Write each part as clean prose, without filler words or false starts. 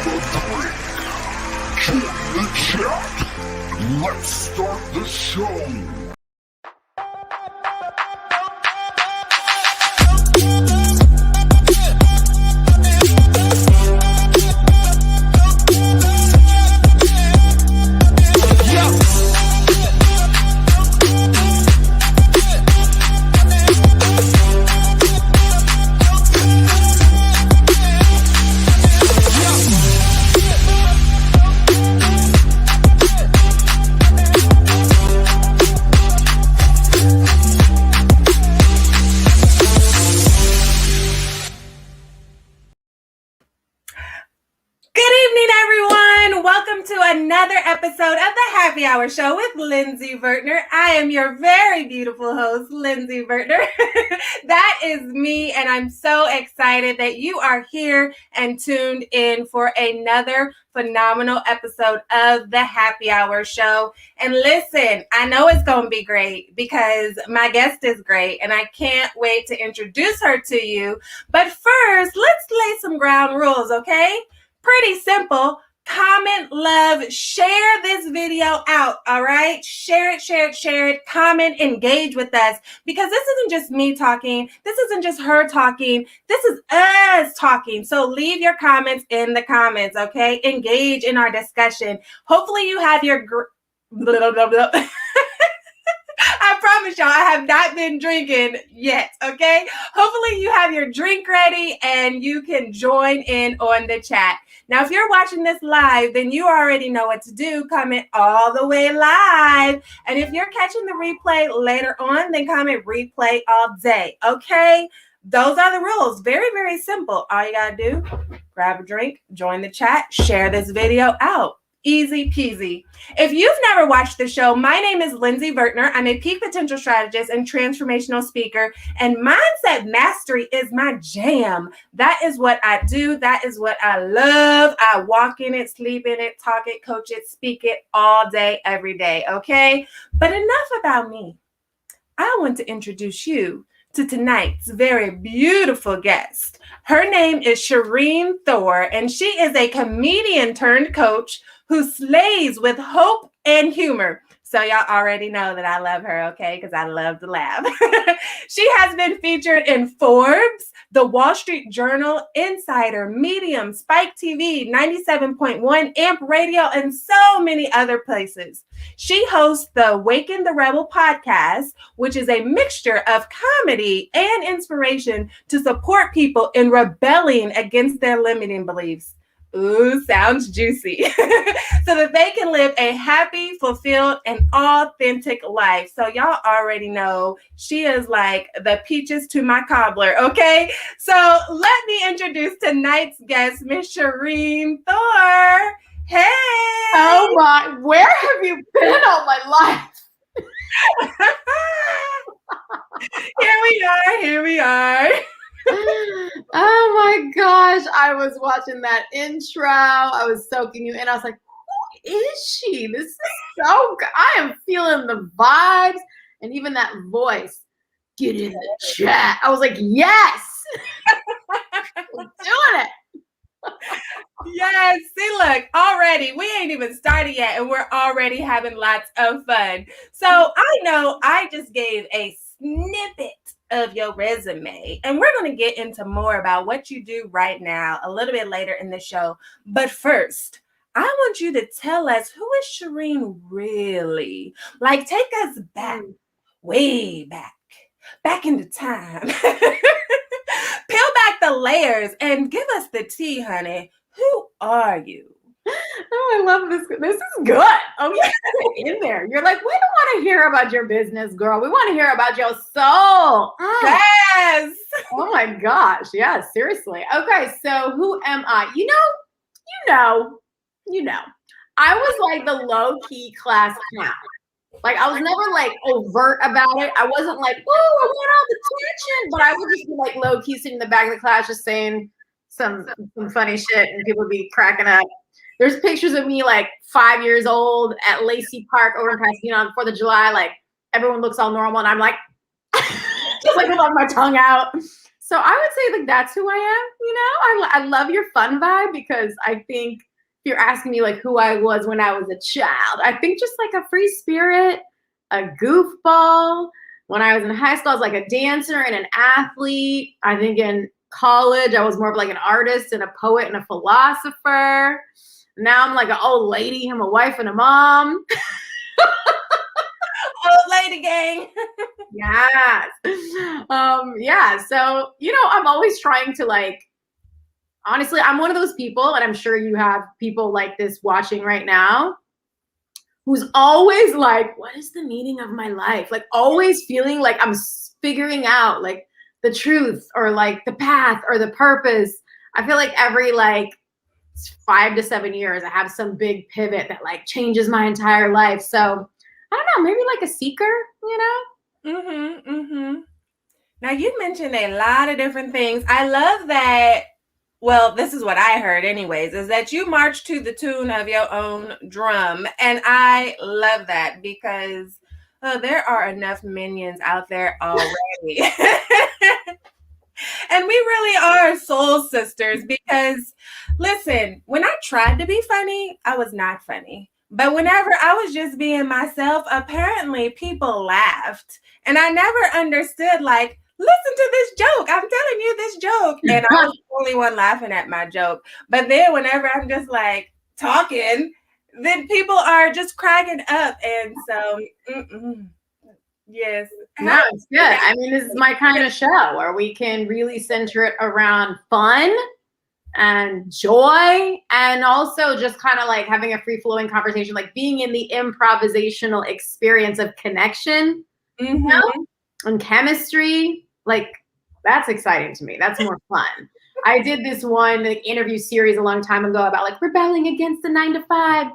Join the chat. Let's start the show. Another episode of the Happy Hour Show with Lindsey Vertner. I am your very beautiful host, Lindsey Vertner. That is me, and I'm so excited that you are here and tuned in for another phenomenal episode of the Happy Hour Show. And listen, I know it's going to be great because my guest is great, and I can't wait to introduce her to you. But first, let's lay some ground rules, okay? Pretty simple. Comment, love, share this video out, all right? Share it, comment, engage with us, because this isn't just me talking. This isn't just her talking. This is us talking. So leave your comments in the comments, okay? Engage in our discussion. Hopefully you have your... I promise y'all, I have not been drinking yet, okay? Hopefully you have your drink ready and you can join in on the chat. Now, if you're watching this live, then you already know what to do. Comment all the way live. And if you're catching the replay later on, then comment replay all day, okay? Those are the rules. Very, very simple. All you got to do, grab a drink, join the chat, share this video out. Easy peasy. If you've never watched the show, my name is Lindsey Vertner. I'm a peak potential strategist and transformational speaker, and mindset mastery is my jam. That is what I do. That is what I love. I walk in it, sleep in it, talk it, coach it, speak it all day, every day, okay? But enough about me. I want to introduce you to tonight's very beautiful guest. Her name is Shereen Thor, and she is a comedian turned coach who slays with hope and humor. So y'all already know that I love her, okay? Because I love to laugh. She has been featured in Forbes, The Wall Street Journal, Insider, Medium, Spike TV, 97.1, AMP Radio, and so many other places. She hosts the Awaken the Rebel podcast, which is a mixture of comedy and inspiration to support people in rebelling against their limiting beliefs. Ooh, sounds juicy. So that they can live a happy, fulfilled, and authentic life. So y'all already know she is like the peaches to my cobbler, okay? So let me introduce tonight's guest, Miss Shereen Thor. Hey! Oh my, where have you been all my life? Here we are. Oh my gosh, I was watching that intro. I was soaking you in. I was like, who is she? This is so good. I am feeling the vibes and even that voice. Get in the chat. I was like, yes. We're doing it. Yes, see, look, already, we ain't even started yet, and we're already having lots of fun. So I know I just gave a snippet of your resume, and we're going to get into more about what you do right now a little bit later in the show. But first, I want you to tell us, who is Shereen really? Like, take us back, way back into time. Peel back the layers and give us the tea, honey. Who are you? Oh, I love this. This is good. Oh, yeah, in there. You're like, we don't want to hear about your business, girl. We want to hear about your soul. Yes. Oh my gosh. Yeah, seriously. Okay, so who am I? You know. I was like the low-key class clown. Like, I was never like overt about it. I wasn't like, oh, I want all the attention, but I would just be like low-key sitting in the back of the class just saying some funny shit, and people would be cracking up. There's pictures of me like 5 years old at Lacey Park over in Pasadena on 4th of July. Like, everyone looks all normal, and I'm like, just like with my tongue out. So I would say like that's who I am, you know? I love your fun vibe because I think if you're asking me like who I was when I was a child, I think just like a free spirit, a goofball. When I was in high school, I was like a dancer and an athlete. I think in college, I was more of like an artist and a poet and a philosopher. Now I'm like an old lady. I'm a wife and a mom. Old lady gang. Yes. Yeah. So, you know, I'm always trying to like, honestly, I'm one of those people, and I'm sure you have people like this watching right now, who's always like, what is the meaning of my life? Like always feeling like I'm figuring out like the truth or like the path or the purpose. I feel like every like 5 to 7 years, I have some big pivot that like changes my entire life. So I don't know, maybe like a seeker, you know? Mm-hmm. Mm-hmm. Now you mentioned a lot of different things. I love that. Well, this is what I heard anyways, is that you march to the tune of your own drum. And I love that because there are enough minions out there already. And we really are soul sisters because, listen, when I tried to be funny, I was not funny. But whenever I was just being myself, apparently people laughed. And I never understood, like, listen to this joke. I'm telling you this joke. And I was the only one laughing at my joke. But then whenever I'm just like talking, then people are just cracking up. And so, yes. No, it's good. I mean, this is my kind of show where we can really center it around fun and joy, and also just kind of like having a free-flowing conversation, like being in the improvisational experience of connection, you know, and chemistry. Like that's exciting to me. That's more fun. I did this one like, interview series a long time ago about like rebelling against the 9-to-5.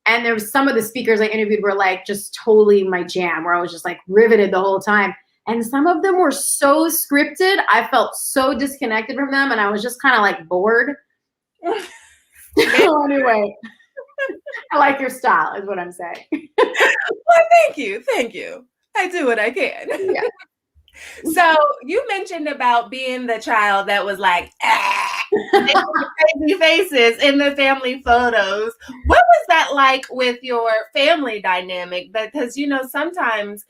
And there was some of the speakers I interviewed were like just totally my jam, where I was just like riveted the whole time. And some of them were so scripted. I felt so disconnected from them, and I was just kind of like bored. So anyway, I like your style is what I'm saying. Well, thank you. Thank you. I do what I can. Yeah. So you mentioned about being the child that was like, crazy faces in the family photos. What was that like with your family dynamic? Because, you know, sometimes,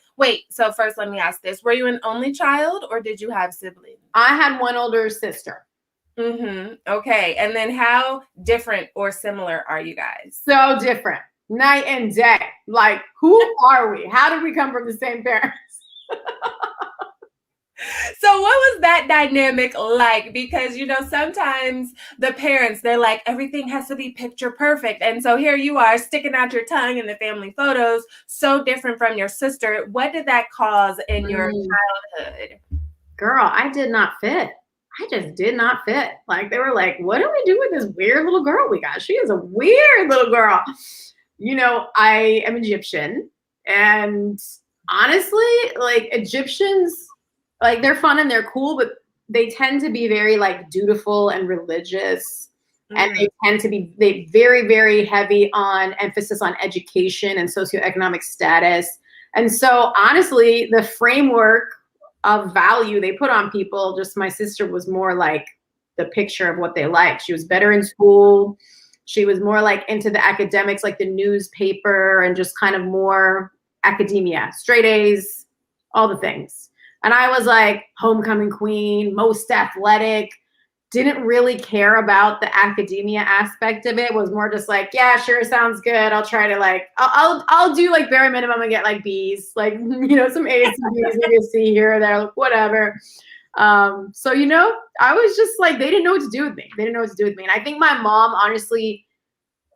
so first let me ask this. Were you an only child or did you have siblings? I had one older sister. Mm-hmm. Okay. And then how different or similar are you guys? So different. Night and day. Like, who are we? How did we come from the same parents? So what was that dynamic like? Because, you know, sometimes the parents, they're like, everything has to be picture perfect. And so here you are sticking out your tongue in the family photos, so different from your sister. What did that cause in your childhood? Girl, I did not fit. I just did not fit. Like, they were like, what do we do with this weird little girl we got? She is a weird little girl. You know, I am Egyptian. And honestly, like Egyptians, like they're fun and they're cool, but they tend to be very like dutiful and religious. And they tend to be very, very heavy on emphasis on education and socioeconomic status. And so honestly, the framework of value they put on people, just my sister was more like the picture of what they liked. She was better in school. She was more like into the academics, like the newspaper, and just kind of more academia, straight A's, all the things. And I was like homecoming queen, most athletic, didn't really care about the academia aspect of it, was more just like, yeah, sure, sounds good. I'll try to like, I'll do like bare minimum and get like B's, like, you know, some A's, some B's, maybe a C here or there, like, whatever. So, you know, I was just like, they didn't know what to do with me. They didn't know what to do with me. And I think my mom honestly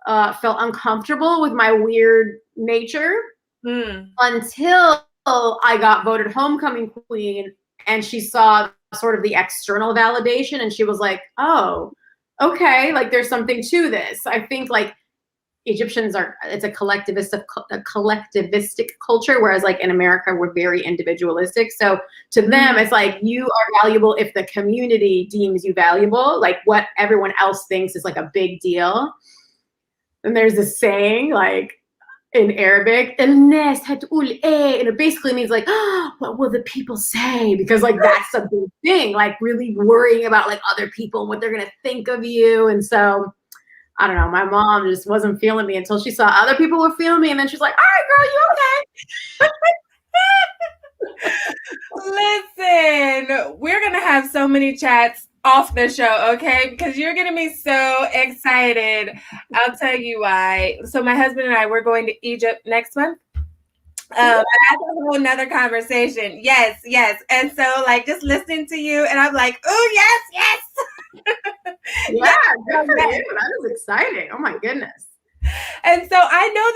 felt uncomfortable with my weird nature until I got voted homecoming queen, and she saw sort of the external validation, and she was like, oh, okay, like there's something to this. I think like Egyptians it's a collectivistic culture, whereas like in America, we're very individualistic. So to them, it's like you are valuable if the community deems you valuable, like what everyone else thinks is like a big deal. And there's this saying like, in Arabic. And it basically means like, oh, what will the people say? Because like that's a big thing, like really worrying about like other people and what they're gonna think of you. And so I don't know, my mom just wasn't feeling me until she saw other people were feeling me, and then she's like, all right, girl, you Listen, we're gonna have so many chats off the show, okay? Because you're gonna be so excited. I'll tell you why. So my husband and I, we're going to Egypt next month. That's a whole nother conversation. Yes, yes. And so like just listening to you, and I'm like, oh yes, yes. Yeah, good for you. That is exciting. Oh my goodness. And so I know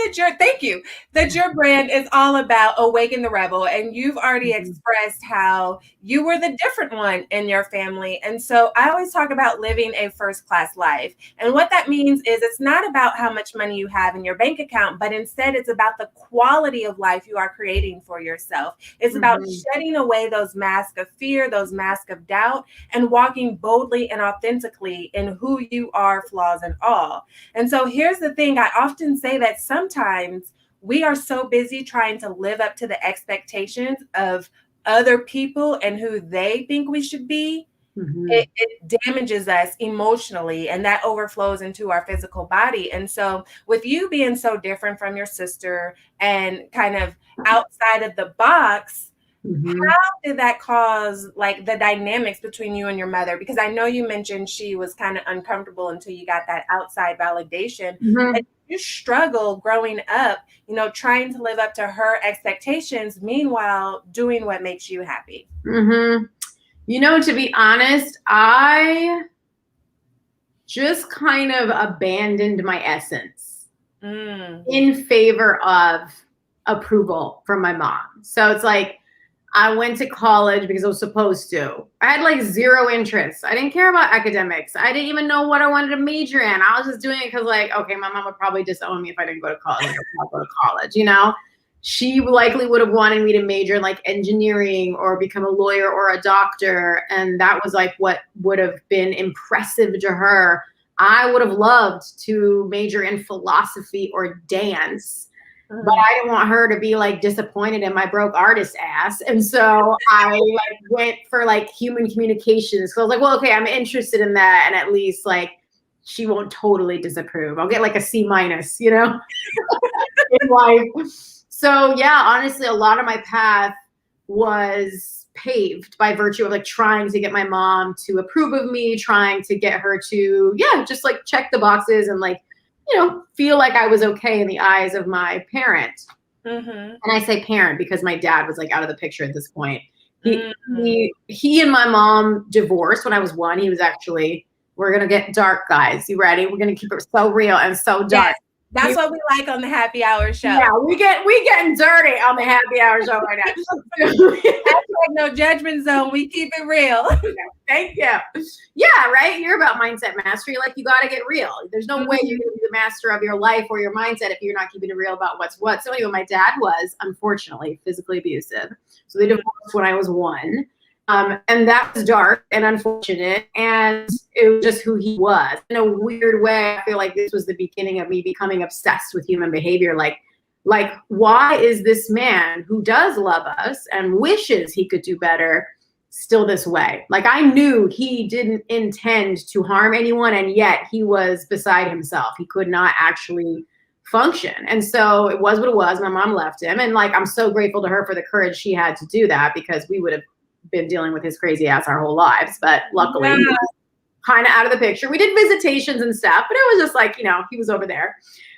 that your brand is all about awaken the rebel, and you've already expressed how you were the different one in your family. And so I always talk about living a first class life. And what that means is it's not about how much money you have in your bank account, but instead it's about the quality of life you are creating for yourself. It's about shedding away those masks of fear, those masks of doubt, and walking boldly and authentically in who you are, flaws and all. And so here's the thing. I often say that sometimes we are so busy trying to live up to the expectations of other people and who they think we should be. It damages us emotionally, and that overflows into our physical body. And so with you being so different from your sister and kind of outside of the box, how did that cause like the dynamics between you and your mother? Because I know you mentioned she was kind of uncomfortable until you got that outside validation. And you struggle growing up, you know, trying to live up to her expectations, meanwhile doing what makes you happy. You know, to be honest, I just kind of abandoned my essence in favor of approval from my mom. So it's like, I went to college because I was supposed to. I had like zero interest. I didn't care about academics. I didn't even know what I wanted to major in. I was just doing it because like, okay, my mom would probably disown me if I didn't go to college. I'll go to college, you know? She likely would have wanted me to major in like engineering or become a lawyer or a doctor. And that was like what would have been impressive to her. I would have loved to major in philosophy or dance. But I didn't want her to be like disappointed in my broke artist ass. And so I like went for like human communications. So I was like, well, okay, I'm interested in that. And at least like, she won't totally disapprove. I'll get like a C-, you know, in life. So yeah, honestly, a lot of my path was paved by virtue of like trying to get my mom to approve of me, trying to get her to, just like check the boxes and like, you know, feel like I was okay in the eyes of my parent. And I say parent because my dad was like out of the picture at this point. He and my mom divorced when I was 1. He was actually, we're going to get dark, guys. You ready? We're going to keep it so real and so dark. Yes, that's what we like on the Happy Hour show. Yeah, we getting dirty on the Happy Hour show right now. Hashtag no judgment zone. We keep it real. Thank you. Yeah, right. You're about mindset mastery. Like you got to get real. There's no way you're going to be the master of your life or your mindset if you're not keeping it real about what's what. So anyway, my dad was unfortunately physically abusive. So they divorced when I was 1. And that was dark and unfortunate. And it was just who he was. In a weird way, I feel like this was the beginning of me becoming obsessed with human behavior. Like, why is this man who does love us and wishes he could do better still this way? Like, I knew he didn't intend to harm anyone, and yet he was beside himself. He could not actually function. And so it was what it was. My mom left him. And like, I'm so grateful to her for the courage she had to do that, because we would have been dealing with his crazy ass our whole lives. But luckily, he was kind of out of the picture. We did visitations and stuff, but it was just like, you know, he was over there.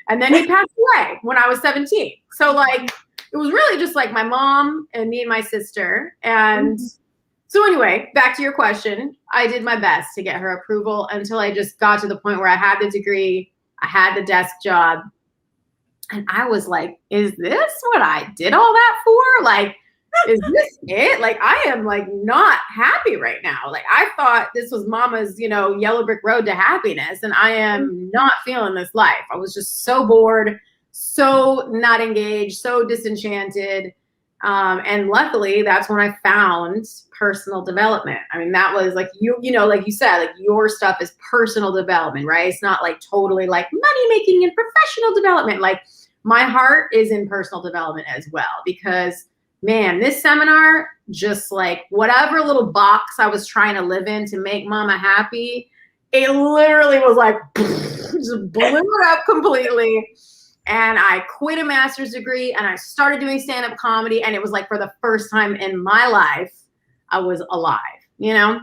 And then he passed away when I was 17. So like, it was really just like my mom and me and my sister. And so anyway, back to your question, I did my best to get her approval until I just got to the point where I had the degree, I had the desk job. And I was like, is this what I did all that for? Like, is this it? Like, I am like not happy right now. Like, I thought this was mama's, you know, yellow brick road to happiness. And I am not feeling this life. I was just so bored, so not engaged, so disenchanted. And luckily that's when I found personal development. I mean, that was like, you know, like you said, like your stuff is personal development, right? It's not like totally like money making and professional development. Like my heart is in personal development as well, because man, this seminar, just like whatever little box I was trying to live in to make mama happy, it literally was like, just blew it up completely. And I quit a master's degree and I started doing stand-up comedy. And it was like, for the first time in my life, I was alive, you know?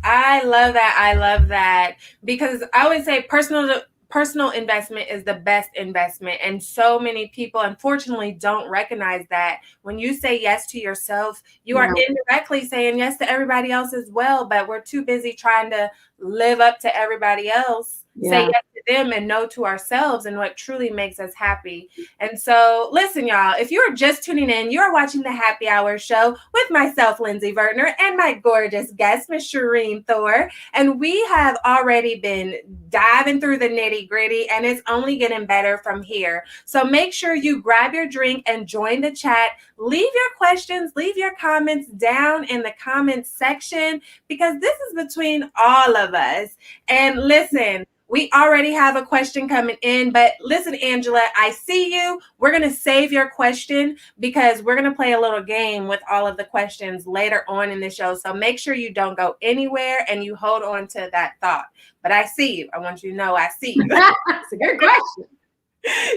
I love that. I love that, because I always say personal investment is the best investment. And so many people, unfortunately, don't recognize that. When you say yes to yourself, you are indirectly saying yes to everybody else as well. But we're too busy trying to live up to everybody else, say yes to them and no to ourselves and what truly makes us happy. And so listen, y'all, if you're just tuning in, you're watching the Happy Hour Show with myself, Lindsey Vertner, and my gorgeous guest, Miss Shereen Thor. And we have already been diving through the nitty gritty, and it's only getting better from here. So make sure you grab your drink and join the chat. Leave your questions, leave your comments down in the comments section, because this is between all of us. And listen, we already have a question coming in, but listen, Angela, I see you. We're going to save your question because we're going to play a little game with all of the questions later on in the show. So make sure you don't go anywhere and you hold on to that thought. But I see you. I want you to know I see you. That's a good question.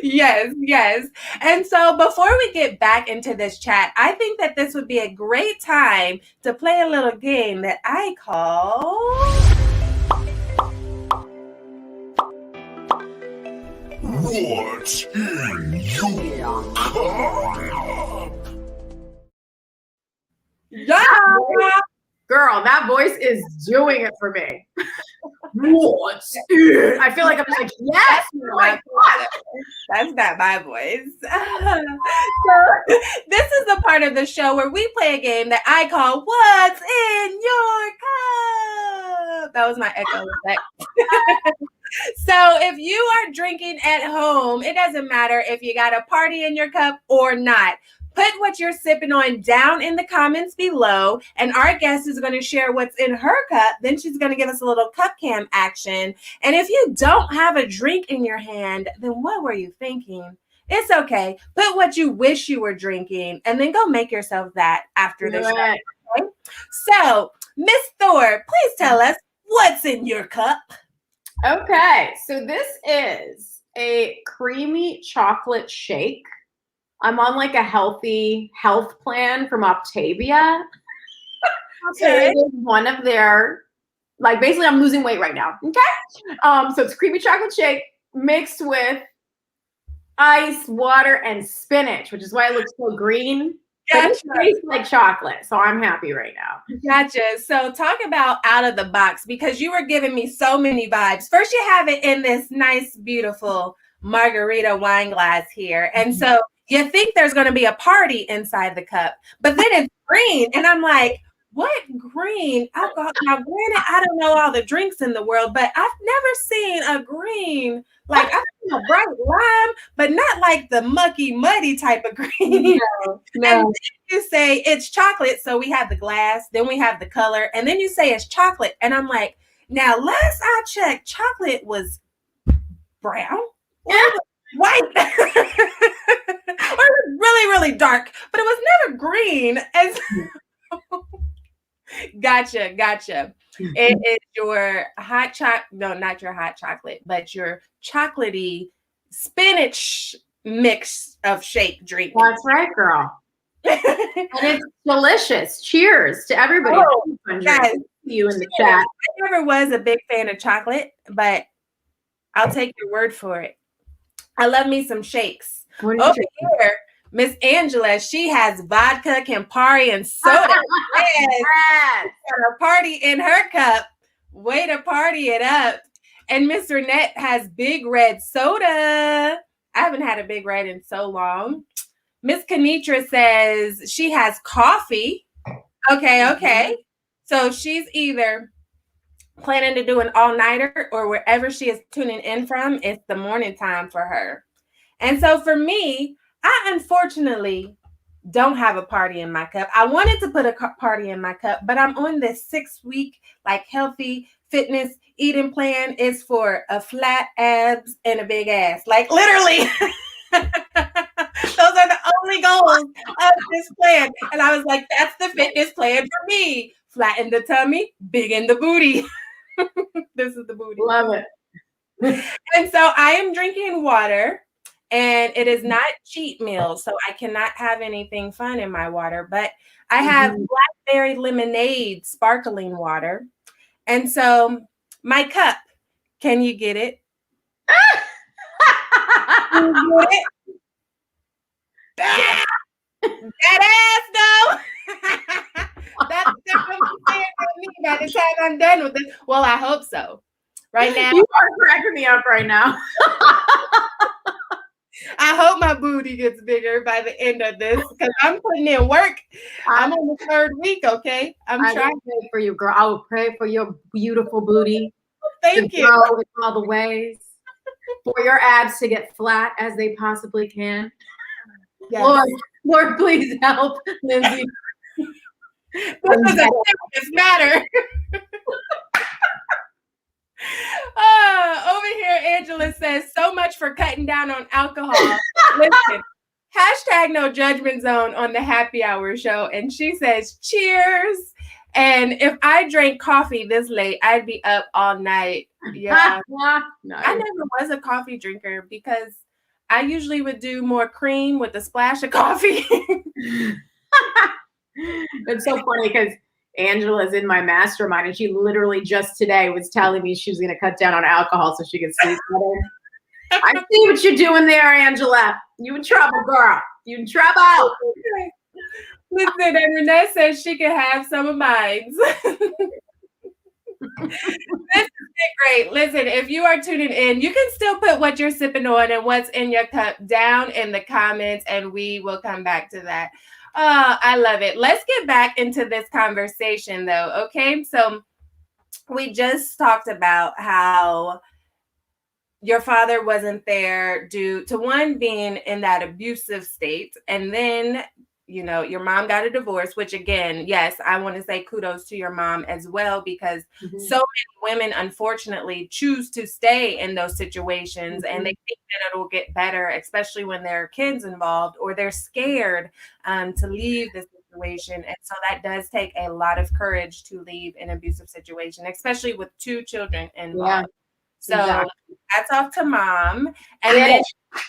Yes. And so before we get back into this chat, I think that this would be a great time to play a little game that I call... What's in your cup? Yeah. Girl, that voice is doing it for me. What's in? I feel like I'm like, yes. Oh my God. That's not my voice. So this is the part of the show where we play a game that I call What's in Your Cup? That was my echo effect. So if you are drinking at home, it doesn't matter if you got a party in your cup or not. Put what you're sipping on down in the comments below, and our guest is going to share what's in her cup. Then she's going to give us a little cup cam action. And if you don't have a drink in your hand, then what were you thinking? It's okay. Put what you wish you were drinking, and then go make yourself that after the show. Okay? So, Miss Thor, please tell us what's in your cup. Okay, so this is a creamy chocolate shake. I'm on like a healthy health plan from Optavia. So it is one of their, like, basically I'm losing weight right now. Okay. So it's creamy chocolate shake mixed with ice, water, and spinach, which is why it looks so green. Gotcha. It tastes like chocolate, so I'm happy right now. Gotcha. So talk about out of the box, because you were giving me so many vibes. First, you have it in this nice, beautiful margarita wine glass here. And so you think there's going to be a party inside the cup, but then it's green. And I'm like, what green alcohol? Now, granted, I don't know all the drinks in the world, but I've never seen a green. Like, I've seen a bright lime, but not like the mucky, muddy type of green. No. And then you say it's chocolate, so we have the glass, then we have the color, and then you say it's chocolate. And I'm like, now, last I checked, chocolate was brown or white. Or it was really, really dark, but it was never green. And so, Gotcha. It is your hot chocolate. No, not your hot chocolate, but your chocolatey spinach mix of shake drink. That's right, girl. And it's delicious. Cheers to everybody. Oh, yes. You in the chat. I never was a big fan of chocolate, but I'll take your word for it. I love me some shakes. Over here, Miss Angela, she has vodka, Campari, and soda. Yes. Got a party in her cup. Way to party it up. And Miss Renette has Big Red soda. I haven't had a Big Red in so long. Miss Kenitra says she has coffee. Okay. So she's either planning to do an all-nighter, or wherever she is tuning in from, it's the morning time for her. And so for me, I unfortunately don't have a party in my cup. I wanted to put a party in my cup, but I'm on this 6-week, like, healthy fitness eating plan is for a flat abs and a big ass. Like literally. Those are the only goals of this plan. And I was like, that's the fitness plan for me. Flatten the tummy, big in the booty. This is the booty. Love it. And so I am drinking water, and it is not cheat meal, so I cannot have anything fun in my water, but I have blackberry lemonade sparkling water. And so my cup, can you get it? Can you get it? That ass though. That's what I'm saying to me by the time I'm done with this. Well, I hope so. Right now, you are cracking me up right now. I hope my booty gets bigger by the end of this because I'm putting in work. I'm on the 3rd week, okay? I'm trying to pray for you, girl. I will pray for your beautiful booty. Thank you. Grow in all the ways. For your abs to get flat as they possibly can. Yes. Lord, please help Lindsey. This is a serious matter. Over here, Angela says, so much for cutting down on alcohol. Listen, hashtag no judgment zone on the happy hour show. And she says, cheers. And if I drank coffee this late, I'd be up all night. Yeah. I never was a coffee drinker because I usually would do more cream with a splash of coffee. It's so funny because Angela's in my mastermind, and she literally just today was telling me she was going to cut down on alcohol so she could sleep better. I see what you're doing there, Angela. You in trouble, girl. You in trouble. Okay. Listen, and Renee says she can have some of mine. This is great. Listen, if you are tuning in, you can still put what you're sipping on and what's in your cup down in the comments, and we will come back to that. I love it. Let's get back into this conversation, though. Okay, so we just talked about how your father wasn't there due to one being in that abusive state, and then your mom got a divorce, which again, yes, I want to say kudos to your mom as well, because so many women unfortunately choose to stay in those situations and they think that it'll get better, especially when there are kids involved, or they're scared to leave the situation. And so that does take a lot of courage to leave an abusive situation, especially with 2 children involved. So that's off to mom. And then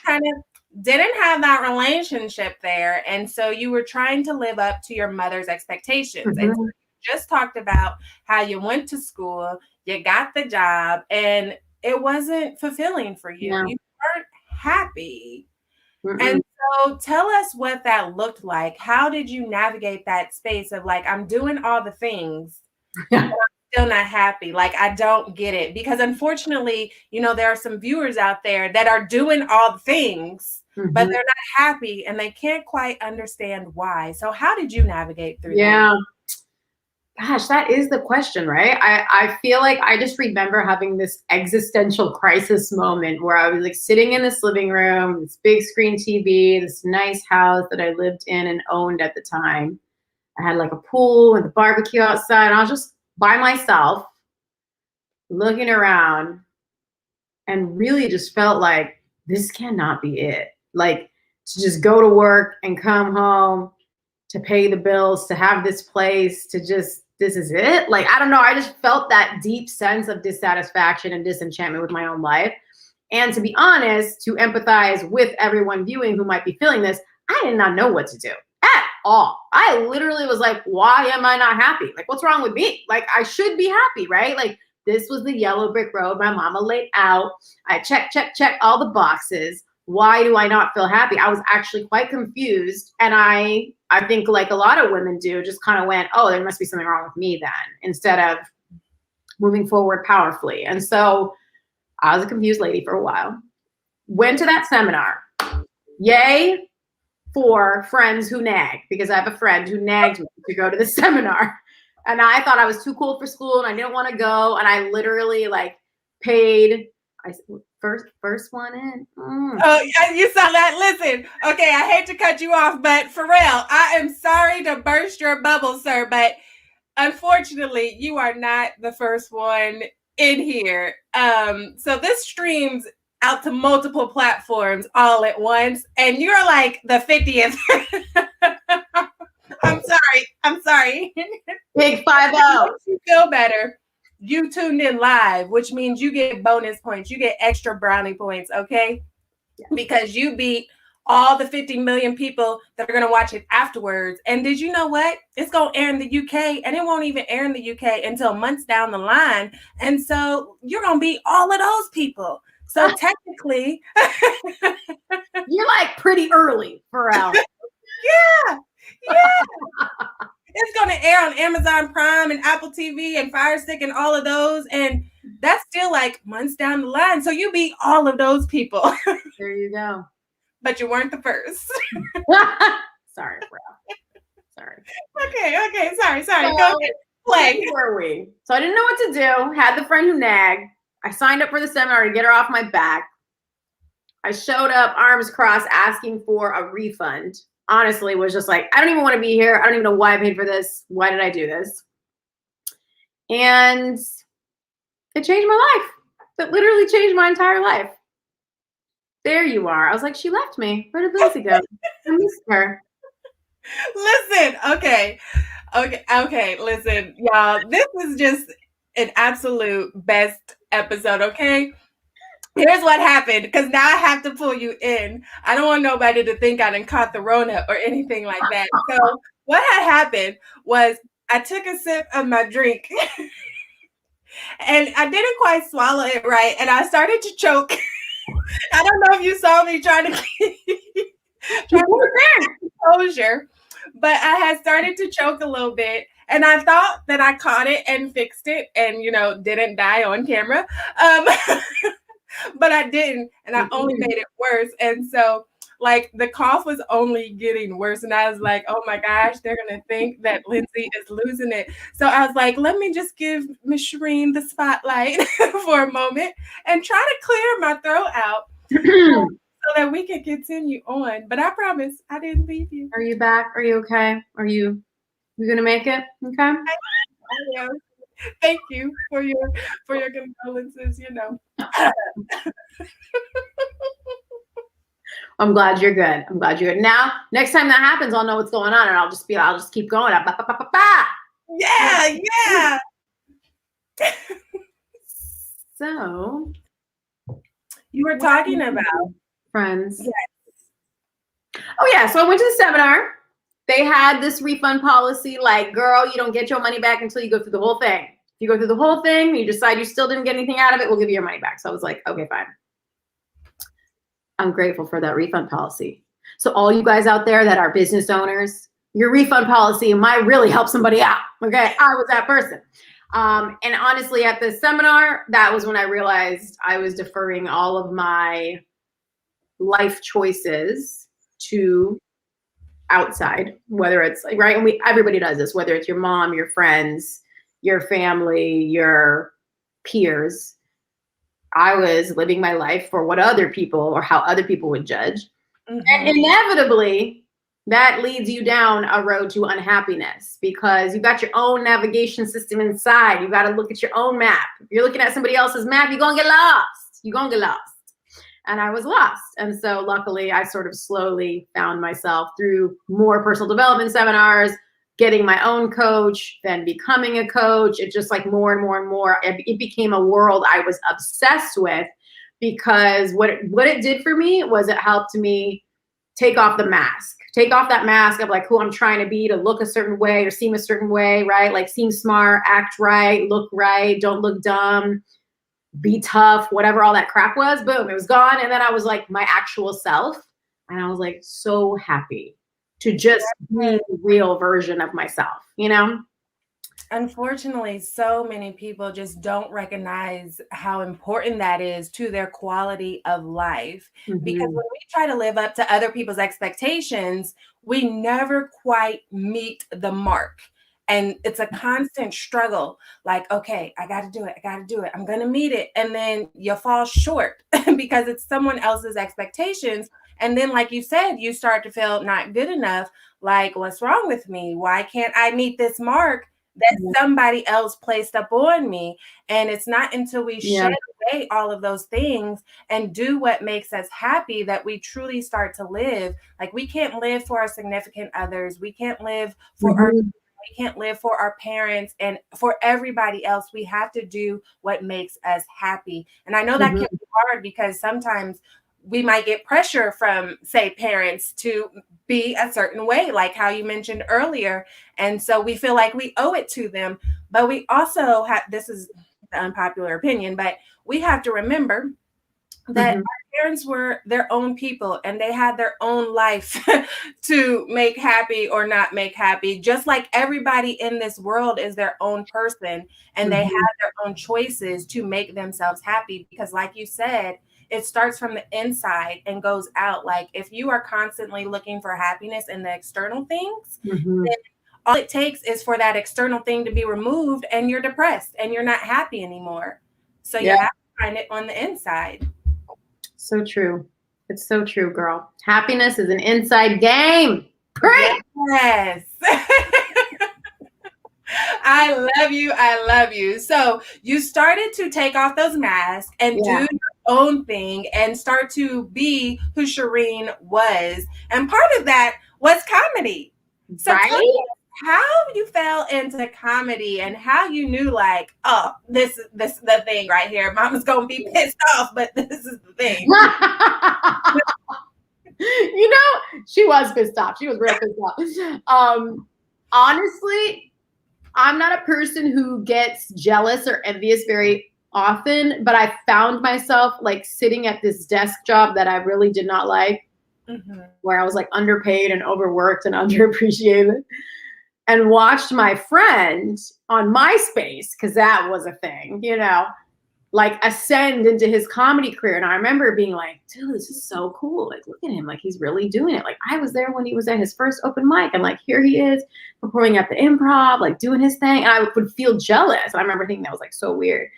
kind of didn't have that relationship there. And so you were trying to live up to your mother's expectations. And so you just talked about how you went to school, you got the job, and it wasn't fulfilling for you. You weren't happy. And so tell us what that looked like. How did you navigate that space of like, I'm doing all the things, but I'm still not happy? Like, I don't get it. Because unfortunately, there are some viewers out there that are doing all the things, but they're not happy and they can't quite understand why. So how did you navigate through that? Gosh, that is the question, right? I feel like I just remember having this existential crisis moment where I was like sitting in this living room, this big screen TV, this nice house that I lived in and owned at the time. I had like a pool and a barbecue outside, and I was just by myself looking around and really just felt like this cannot be it. Like, to just go to work and come home, to pay the bills, to have this place, to just, this is it? Like, I don't know. I just felt that deep sense of dissatisfaction and disenchantment with my own life. And to be honest, to empathize with everyone viewing who might be feeling this, I did not know what to do at all. I literally was like, why am I not happy? Like, what's wrong with me? Like, I should be happy, right? Like, this was the yellow brick road my mama laid out. I check all the boxes. Why do I not feel happy? I was actually quite confused. And I think, like a lot of women do, just kind of went, oh, there must be something wrong with me then, instead of moving forward powerfully. And so I was a confused lady for a while. Went to that seminar. Yay for friends who nag, because I have a friend who nagged me to go to the seminar. And I thought I was too cool for school and I didn't want to go. And I literally paid. First one in. Oh, you saw that? Listen, okay, I hate to cut you off, but for real, I am sorry to burst your bubble, sir, but unfortunately, you are not the first one in here. So this streams out to multiple platforms all at once, and you're like the 50th. I'm sorry. Big 5-0. Makes you feel better. You tuned in live, which means you get bonus points. You get extra brownie points, okay? Because you beat all the 50 million people that are going to watch it afterwards. And did you know what? It's going to air in the UK, and it won't even air in the UK until months down the line. And so you're going to beat all of those people. So technically, you're like pretty early, Pharrell. Yeah. It's going to air on Amazon Prime and Apple TV and Fire Stick and all of those. And that's still like months down the line. So you beat all of those people. There you go. But you weren't the first. Sorry, bro. Sorry. Okay. Sorry. Go ahead. Play. Where were we? So I didn't know what to do. Had the friend who nagged. I signed up for the seminar to get her off my back. I showed up, arms crossed, asking for a refund. Honestly, was just like, I don't even want to be here. I don't even know why I paid for this. Why did I do this? And it changed my life. It literally changed my entire life. There you are. I was like, she left me. Where did Lindsey go? I missed her. Listen, okay. Listen, y'all. This is just an absolute best episode, okay? Here's what happened, because now I have to pull you in. I don't want nobody to think I done caught the Rona or anything like that. So what had happened was I took a sip of my drink and I didn't quite swallow it right, and I started to choke. I don't know if you saw me trying to keep composure, but I had started to choke a little bit, and I thought that I caught it and fixed it and, didn't die on camera. But I didn't, and I only made it worse. And so, like, the cough was only getting worse, and I was like, oh my gosh, they're going to think that Lindsey is losing it. So I was like, let me just give Miss Shereen the spotlight for a moment and try to clear my throat out so that we can continue on. But I promise I didn't leave you. Are you back? Are you okay? Are you going to make it? Okay. I am. Thank you for your condolences, I'm glad you're good. Now, next time that happens, I'll know what's going on, and I'll just keep going. Yeah. So, you were talking about friends. Yes. Oh yeah. So I went to the seminar. They had this refund policy, like, girl, you don't get your money back until you go through the whole thing. If you go through the whole thing, you decide you still didn't get anything out of it, we'll give you your money back. So I was like, okay, fine. I'm grateful for that refund policy. So all you guys out there that are business owners, your refund policy might really help somebody out. Okay, I was that person. And honestly, at the seminar, that was when I realized I was deferring all of my life choices to outside, whether it's right, and everybody does this, whether it's your mom, your friends, your family, your peers. I was living my life for what other people or how other people would judge. Mm-hmm. And inevitably that leads you down a road to unhappiness, because you got your own navigation system inside. You got to look at your own map. If you're looking at somebody else's map, you're going to get lost. And I was lost. And so luckily I sort of slowly found myself through more personal development seminars, getting my own coach, then becoming a coach. It just like more and more and more, it became a world I was obsessed with, because what it did for me was it helped me take off that mask of like who I'm trying to be, to look a certain way or seem a certain way, right? Like seem smart, act right, look right, don't look dumb, be tough, whatever all that crap was. Boom, it was gone. And then I was like my actual self. And I was like so happy to just be the real version of myself, Unfortunately, so many people just don't recognize how important that is to their quality of life. Mm-hmm. Because when we try to live up to other people's expectations, we never quite meet the mark. And it's a constant struggle. Like, okay, I got to do it. I'm going to meet it. And then you fall short because it's someone else's expectations. And then, like you said, you start to feel not good enough. Like, what's wrong with me? Why can't I meet this mark that somebody else placed up on me. And it's not until we shed away all of those things and do what makes us happy that we truly start to live. Like, we can't live for our significant others. We can't live for we can't live for our parents and for everybody else. We have to do what makes us happy. And I know that can be hard because sometimes we might get pressure from, say, parents to be a certain way, like how you mentioned earlier. And so we feel like we owe it to them. But we also have, this is the unpopular opinion, but we have to remember that our parents were their own people and they had their own life to make happy or not make happy, just like everybody in this world is their own person and they have their own choices to make themselves happy. Because like you said, it starts from the inside and goes out. Like, if you are constantly looking for happiness in the external things, then all it takes is for that external thing to be removed and you're depressed and you're not happy anymore. So you have to find it on the inside. So true. It's so true, girl. Happiness is an inside game. Great. Yes. I love you. I love you. So you started to take off those masks and do your own thing and start to be who Shereen was. And part of that was comedy. So tell me how you fell into comedy and how you knew, like, oh, this is the thing right here. Mama's gonna be pissed off, but this is the thing. You know, she was pissed off. She was real pissed off. Honestly, I'm not a person who gets jealous or envious very often, but I found myself like sitting at this desk job that I really did not like, where I was like underpaid and overworked and underappreciated, and watched my friend on MySpace, because that was a thing, you know, like ascend into his comedy career. And I remember being like, dude, this is so cool. Like, look at him. Like, he's really doing it. Like, I was there when he was at his first open mic, and like, here he is performing at the Improv, like doing his thing. And I would feel jealous. And I remember thinking that was like so weird.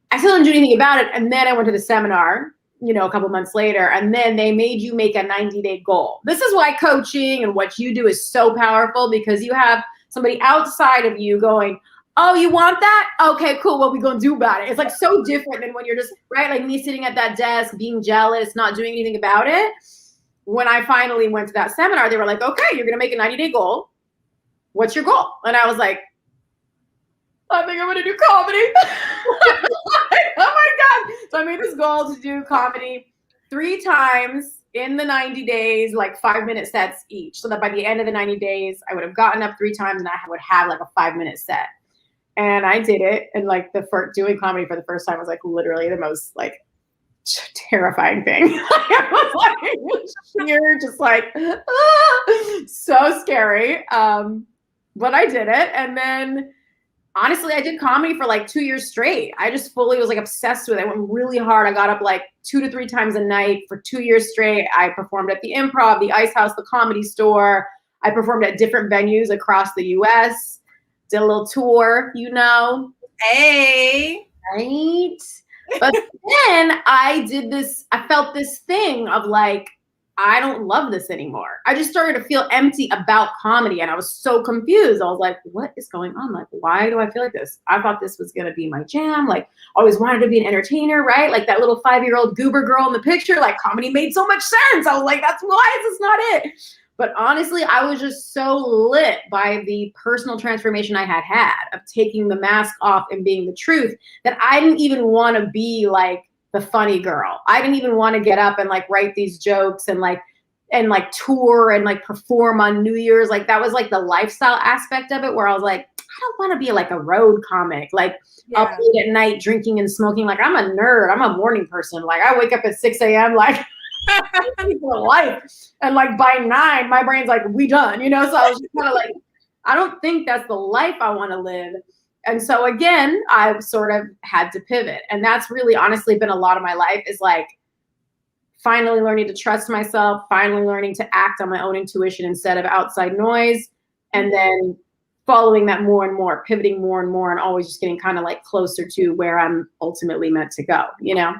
I still didn't do anything about it. And then I went to the seminar, you know, a couple months later, and then they made you make a 90-day goal. This is why coaching and what you do is so powerful, because you have somebody outside of you going, oh, you want that? Okay, cool. What we gonna do about it? It's like so different than when you're just, right? Like me sitting at that desk, being jealous, not doing anything about it. When I finally went to that seminar, they were like, okay, you're gonna make a 90-day goal. What's your goal? And I was like, I think I'm gonna do comedy. Oh my God. So I made this goal to do comedy 3 times in the 90 days, like 5-minute sets each. So that by the end of the 90 days, I would have gotten up 3 times and I would have like a 5-minute set. And I did it. And like doing comedy for the first time was like literally the most like terrifying thing. I was like, you're just like, so scary. But I did it. And then honestly, I did comedy for like 2 years straight. I just fully was like obsessed with it. I went really hard. I got up like 2 to 3 times a night for 2 years straight. I performed at the Improv, the Ice House, the Comedy Store. I performed at different venues across the US. Did a little tour, you know. Hey. Right? But then I felt this thing of like, I don't love this anymore. I just started to feel empty about comedy, and I was so confused. I was like, what is going on? Like, why do I feel like this? I thought this was going to be my jam. Like, I always wanted to be an entertainer, right? Like that little 5-year-old goober girl in the picture, like comedy made so much sense. I was like, why is this not it? But honestly, I was just so lit by the personal transformation I had of taking the mask off and being the truth that I didn't even want to be like the funny girl. I didn't even want to get up and like write these jokes and like tour and like perform on New Year's. Like that was like the lifestyle aspect of it, where I was like, I don't want to be like a road comic, like up late at night drinking and smoking. Like I'm a nerd. I'm a morning person. Like I wake up at 6 a.m. like for life. And like by 9, my brain's like, we done, you know? So I was just kind of like, I don't think that's the life I want to live. And so again, I sort of had to pivot. And that's really honestly been a lot of my life, is like finally learning to trust myself, finally learning to act on my own intuition instead of outside noise. And then following that more and more, pivoting more and more, and always just getting kind of like closer to where I'm ultimately meant to go, you know?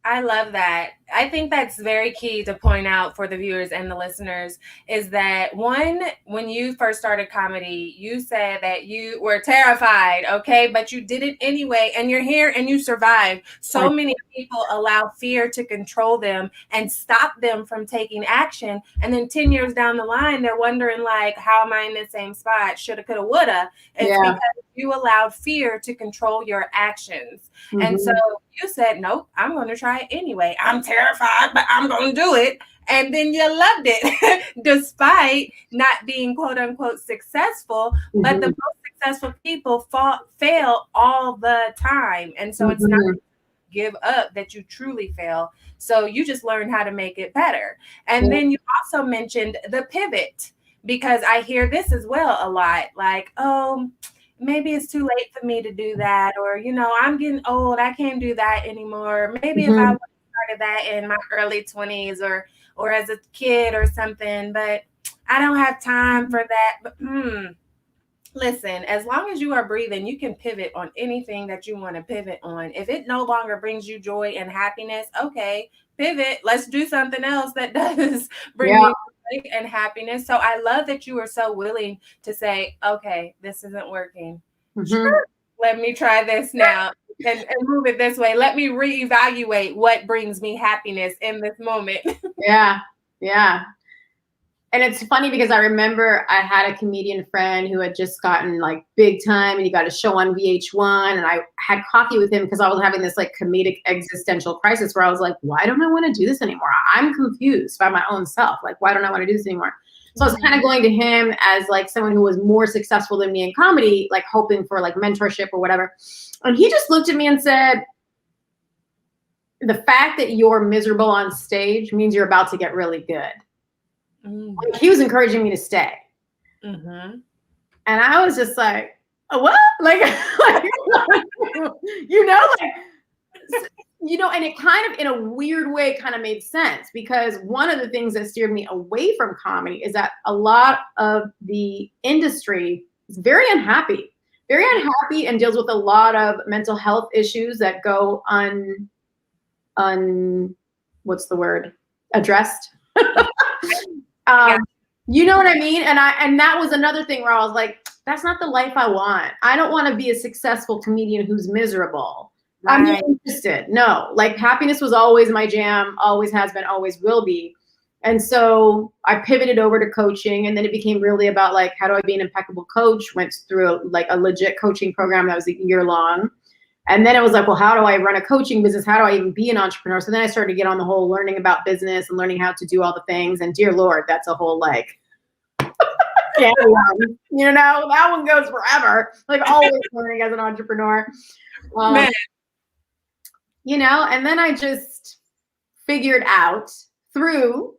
I love that. I think that's very key to point out for the viewers and the listeners is that one, when you first started comedy, you said that you were terrified, okay, but you did it anyway, and you're here and you survived. So many people allow fear to control them and stop them from taking action. And then 10 years down the line, they're wondering, like, how am I in the same spot? Shoulda, coulda, woulda. It's because you allowed fear to control your actions. Mm-hmm. And so you said, nope, I'm going to try it anyway. I'm terrified, but I'm going to do it. And then you loved it despite not being quote unquote successful. Mm-hmm. But the most successful people fail all the time. And so it's not give up that you truly fail. So you just learn how to make it better. And then you also mentioned the pivot, because I hear this as well a lot, like, oh, maybe it's too late for me to do that. Or, you know, I'm getting old, I can't do that anymore. Maybe if I would have started that in my early 20s or as a kid or something, but I don't have time for that. But listen, as long as you are breathing, you can pivot on anything that you want to pivot on. If it no longer brings you joy and happiness, okay, pivot. Let's do something else that does bring you joy and happiness. So I love that you are so willing to say, okay, this isn't working. Sure, let me try this now and move it this way. Let me reevaluate what brings me happiness in this moment. Yeah. And it's funny because I remember I had a comedian friend who had just gotten like big time and he got a show on VH1, and I had coffee with him because I was having this like comedic existential crisis where I was like, why don't I want to do this anymore? I'm confused by my own self. Like, why don't I want to do this anymore? So I was kind of going to him as like someone who was more successful than me in comedy, like hoping for like mentorship or whatever. And he just looked at me and said, the fact that you're miserable on stage means you're about to get really good. Like, he was encouraging me to stay. And I was just like, what? Like, you know, and it kind of, in a weird way, kind of made sense, because one of the things that steered me away from comedy is that a lot of the industry is very unhappy and deals with a lot of mental health issues that go addressed. You know what I mean? And that was another thing where I was like, that's not the life I want. I don't want to be a successful comedian who's miserable. Right. I'm not interested. No, like, happiness was always my jam, always has been, always will be. And so I pivoted over to coaching, and then it became really about like, how do I be an impeccable coach? Went through a legit coaching program that was a year long. And then it was like, well, how do I run a coaching business? How do I even be an entrepreneur? So then I started to get on the whole learning about business and learning how to do all the things. And dear Lord, that's a whole like, you know, that one goes forever. Like, always learning as an entrepreneur. You know, and then I just figured out through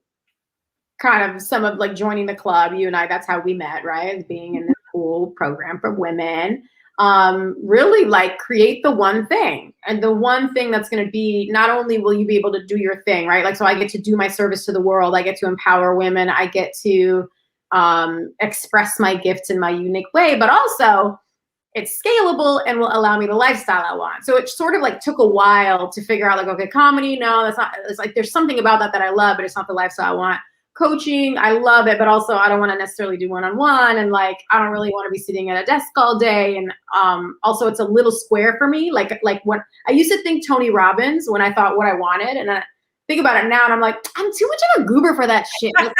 kind of some of like joining the club, you and I, that's how we met, right? Being in this cool program for women. Really like create the one thing, and the one thing that's going to be, not only will you be able to do your thing, right? Like, so I get to do my service to the world. I get to empower women. I get to express my gifts in my unique way, but also it's scalable and will allow me the lifestyle I want. So it sort of like took a while to figure out like, okay, comedy, no, that's not, it's like, there's something about that I love, but it's not the lifestyle I want. Coaching, I love it, but also I don't want to necessarily do one-on-one, and like, I don't really want to be sitting at a desk all day. And also it's a little square for me. Like when I used to think Tony Robbins when I thought what I wanted, and I think about it now and I'm like, I'm too much of a goober for that shit. Like,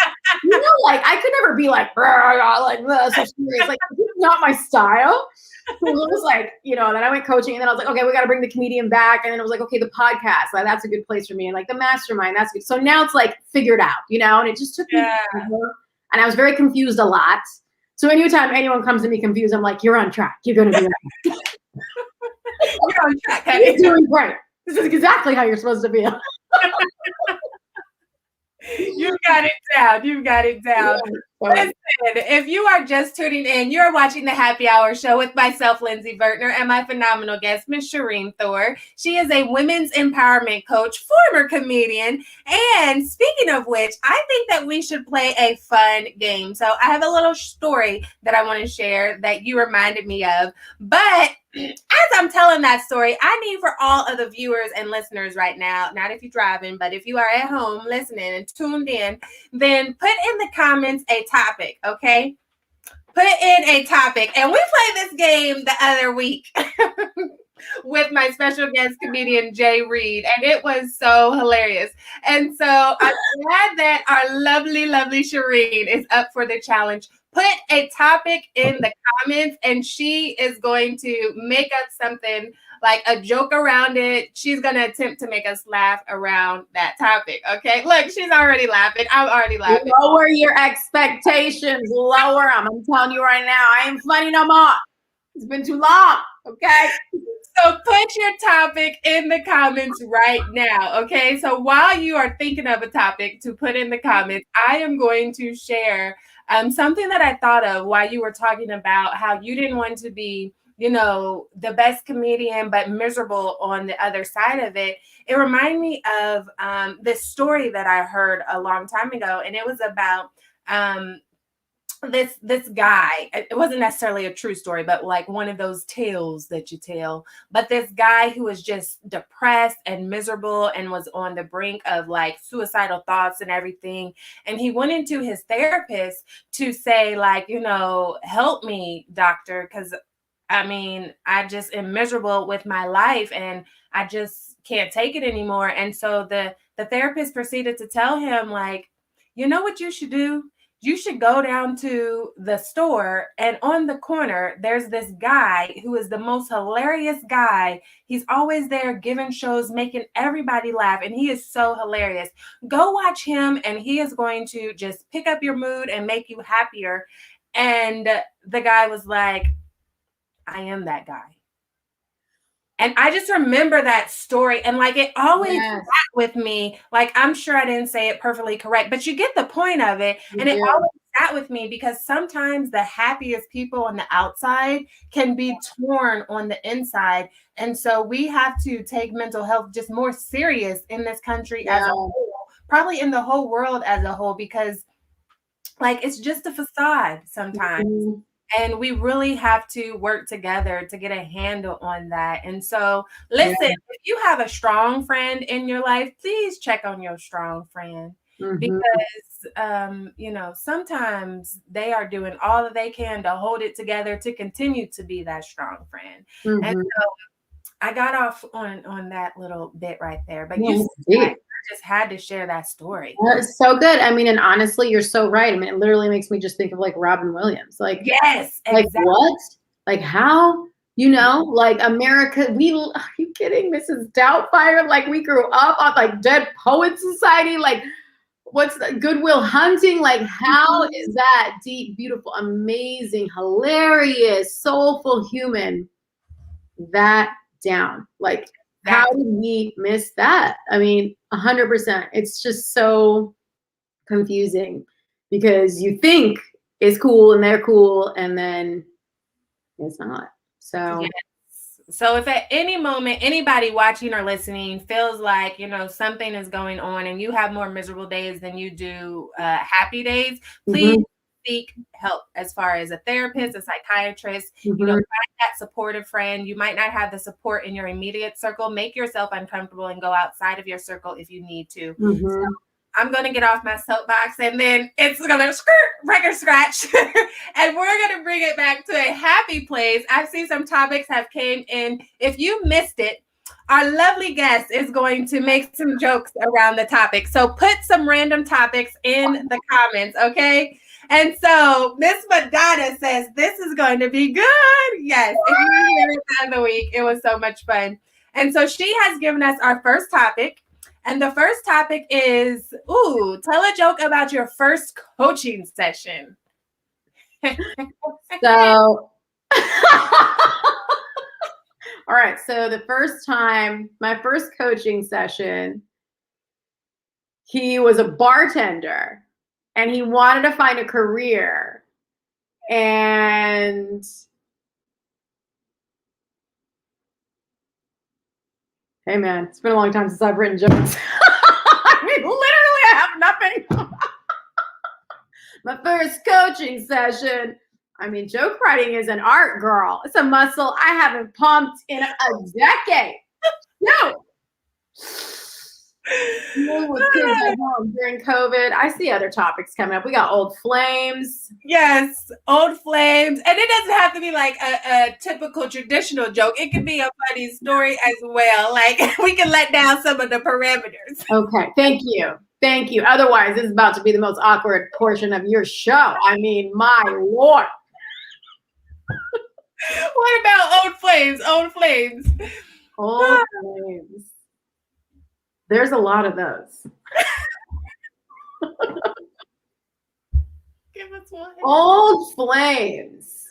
you know, like I could never be like this, so serious. Like, this is not my style. So it was like, you know, then I went coaching, and then I was like, okay, we got to bring the comedian back. And then it was like, okay, the podcast, like, that's a good place for me. And like the mastermind, that's good. So now it's like figured out, you know, and it just took me forever. And I was very confused a lot. So anytime anyone comes to me confused, I'm like, you're on track. You're going to be right. You're on track. You're doing great. This is exactly how you're supposed to be. You got it down. You got it down. Listen, if you are just tuning in, you're watching the Happy Hour Show with myself, Lindsey Vertner, and my phenomenal guest, Miss Shereen Thor. She is a women's empowerment coach, former comedian, and speaking of which, I think that we should play a fun game. So I have a little story that I want to share that you reminded me of, but as I'm telling that story, I need for all of the viewers and listeners right now, not if you're driving, but if you are at home listening and tuned in, then put in the comments a topic, okay? Put in a topic. And we played this game the other week with my special guest comedian, Jay Reed, and it was so hilarious. And so I'm glad that our lovely, lovely Shereen is up for the challenge. Put a topic in the comments, and she is going to make up something like a joke around it. She's going to attempt to make us laugh around that topic. Okay. Look, she's already laughing. I'm already laughing. Lower your expectations. Lower them. I'm telling you right now, I ain't funny no more. It's been too long. Okay. So put your topic in the comments right now. Okay. So while you are thinking of a topic to put in the comments, I am going to share something that I thought of while you were talking about how you didn't want to be, you know, the best comedian, but miserable on the other side of it. It reminded me of this story that I heard a long time ago, and it was about this guy. It wasn't necessarily a true story, but like one of those tales that you tell. But this guy who was just depressed and miserable and was on the brink of like suicidal thoughts and everything. And he went into his therapist to say, like, you know, help me, doctor, because I mean, I just am miserable with my life and I just can't take it anymore. And so the therapist proceeded to tell him, like, you know what you should do? You should go down to the store, and on the corner, there's this guy who is the most hilarious guy. He's always there giving shows, making everybody laugh, and he is so hilarious. Go watch him, and he is going to just pick up your mood and make you happier. And the guy was like, I am that guy. And I just remember that story, and like it always sat with me. Like, I'm sure I didn't say it perfectly correct, but you get the point of it. And it always sat with me because sometimes the happiest people on the outside can be torn on the inside. And so we have to take mental health just more serious in this country as a whole, probably in the whole world as a whole, because like it's just a facade sometimes. And we really have to work together to get a handle on that. And so, listen, if you have a strong friend in your life, please check on your strong friend because, you know, sometimes they are doing all that they can to hold it together to continue to be that strong friend. And so I got off on that little bit right there, but you I just had to share that story. It's so good. I mean, and honestly, you're so right. I mean, it literally makes me just think of like Robin Williams. Like, yes, like what? Like how? You know, like America, are you kidding? Mrs. Doubtfire? Like we grew up on like Dead Poet Society. Like what's the Goodwill Hunting? Like how is that deep, beautiful, amazing, hilarious, soulful human that down? Like how did we miss that? I mean, 100%. It's just so confusing because you think it's cool and they're cool and then it's not. So yes. So if at any moment anybody watching or listening feels like, you know, something is going on and you have more miserable days than you do happy days, please seek help as far as a therapist, a psychiatrist, you know, find that supportive friend. You might not have the support in your immediate circle. Make yourself uncomfortable and go outside of your circle if you need to. So I'm going to get off my soapbox and then it's going to record scratch and we're going to bring it back to a happy place. I've seen some topics have came in. If you missed it, our lovely guest is going to make some jokes around the topic. So put some random topics in the comments, okay? And so Miss Madonna says, this is going to be good. Yes, if you hear it time of the week, it was so much fun. And so she has given us our first topic. And the first topic is, tell a joke about your first coaching session. So, all right. So the first time, my first coaching session, he was a bartender. and he wanted to find a career. And hey, man, it's been a long time since I've written jokes. I mean, literally, I have nothing. My first coaching session. I mean, joke writing is an art, girl. It's a muscle I haven't pumped in a decade. No. Dealing with kids at home during COVID. I see other topics coming up. We got old flames. Yes, old flames. And it doesn't have to be like a typical traditional joke. It could be a funny story as well. Like we can let down some of the parameters. Okay, thank you. Thank you. Otherwise, this is about to be the most awkward portion of your show. I mean, my Lord. What about old flames? Old flames. Old flames. There's a lot of those. Give us one. Old flames.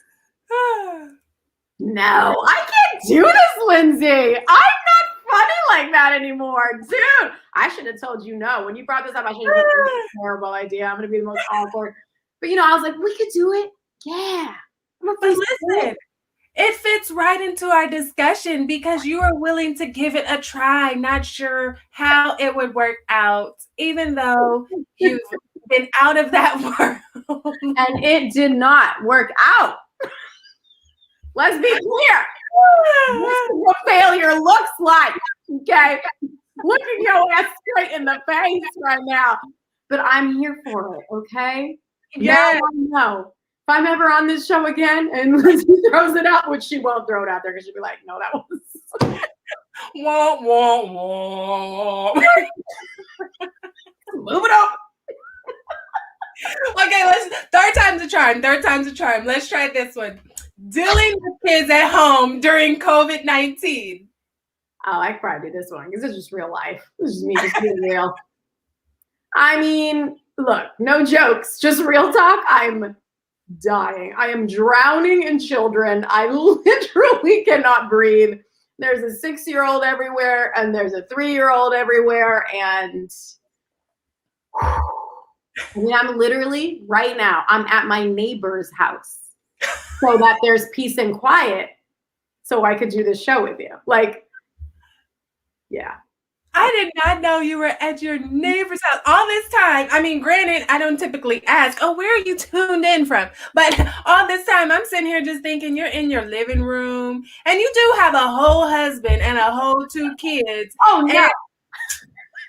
No, I can't do this, Lindsay. I'm not funny like that anymore. Dude, I should have told you no. When you brought this up, I should have said it's a terrible idea. I'm going to be the most awkward. But, I was like, we could do it. Yeah. But listen, it fits right into our discussion because you are willing to give it a try, not sure how it would work out, even though you've been out of that world. And it did not work out. Let's be clear. This is what failure looks like. Okay. Looking your ass straight in the face right now. But I'm here for it. Okay. Yeah. Now I know. If I'm ever on this show again and Lindsay throws it out, which she won't throw it out there because she'll be like, no, that was. Wah, wah, wah. Move it up. Okay, third time's a charm. Third time's a charm. Let's try this one. Dealing with kids at home during COVID-19. Oh, I could probably do this one because it's just real life. This is me just being real. I mean, look, no jokes, just real talk. I'm dying. I am drowning in children. I literally cannot breathe. There's a 6-year-old everywhere and there's a 3-year-old everywhere. And I mean, I'm literally right now, I'm at my neighbor's house so that there's peace and quiet so I could do this show with you. Like, yeah. I did not know you were at your neighbor's house all this time. I mean, granted, I don't typically ask, oh, where are you tuned in from? But all this time, I'm sitting here just thinking you're in your living room. And you do have a whole husband and a whole 2 kids. Oh, no. And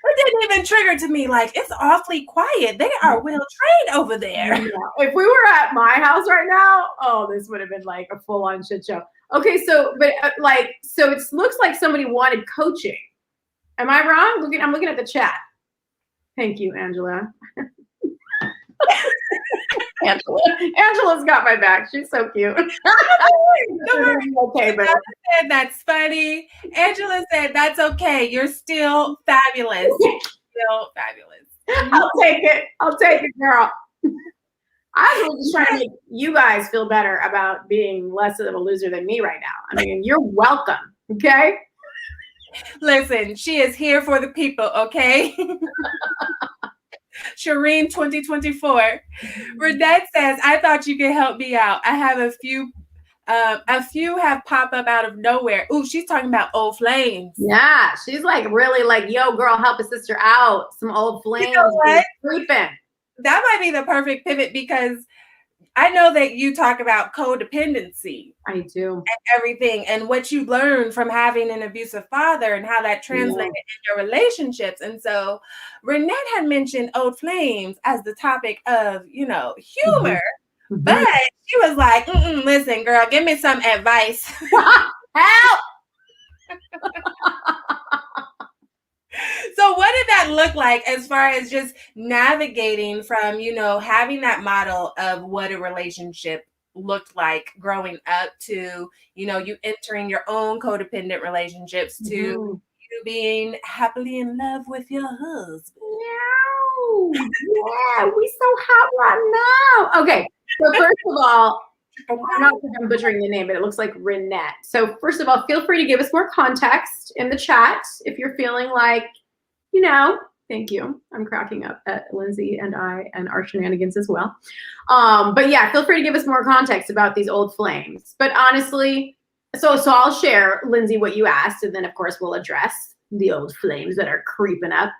it didn't even trigger to me. Like, it's awfully quiet. They are well trained over there. Yeah. If we were at my house right now, oh, this would have been like a full-on shit show. Okay, so, but so it looks like somebody wanted coaching. Am I wrong? I'm looking at the chat. Thank you, Angela. Angela's got my back. She's so cute. Okay, but said that's funny. Angela said that's okay. You're still fabulous. Still fabulous. I'll take it. I'll take it, girl. I was just trying to make you guys feel better about being less of a loser than me right now. I mean, you're welcome. Okay. Listen, she is here for the people, okay? Shereen 2024. Renette says, I thought you could help me out. I have a few have popped up out of nowhere. Ooh, she's talking about old flames. Yeah, she's like really like, yo, girl, help a sister out. Some old flames. You know what? Creeping. That might be the perfect pivot because I know that you talk about codependency. I do. And everything and what you learned from having an abusive father and how that translated in your relationships. And so Renette had mentioned old flames as the topic of, humor. Mm-hmm. But she was like, listen, girl, give me some advice. Help! So what did that look like as far as just navigating from, having that model of what a relationship looked like growing up to, you entering your own codependent relationships to you being happily in love with your husband? Yeah, we so hot right now. Okay, so first of all, I'm not sure if I'm butchering the name, but it looks like Renette. So first of all, feel free to give us more context in the chat if you're feeling like, Thank you. I'm cracking up at Lindsey and I and our shenanigans as well. But yeah, feel free to give us more context about these old flames. But honestly, so I'll share, Lindsey, what you asked, and then of course we'll address the old flames that are creeping up.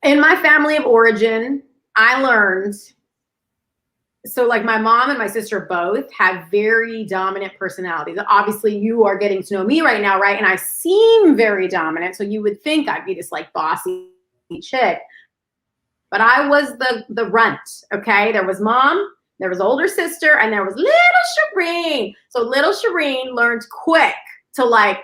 In my family of origin, I learned, so like my mom and my sister both have very dominant personalities. Obviously you are getting to know me right now, right? And I seem very dominant. So you would think I'd be this like bossy chick, but I was the runt, okay? There was mom, there was older sister, and there was little Shereen. So little Shereen learned quick to like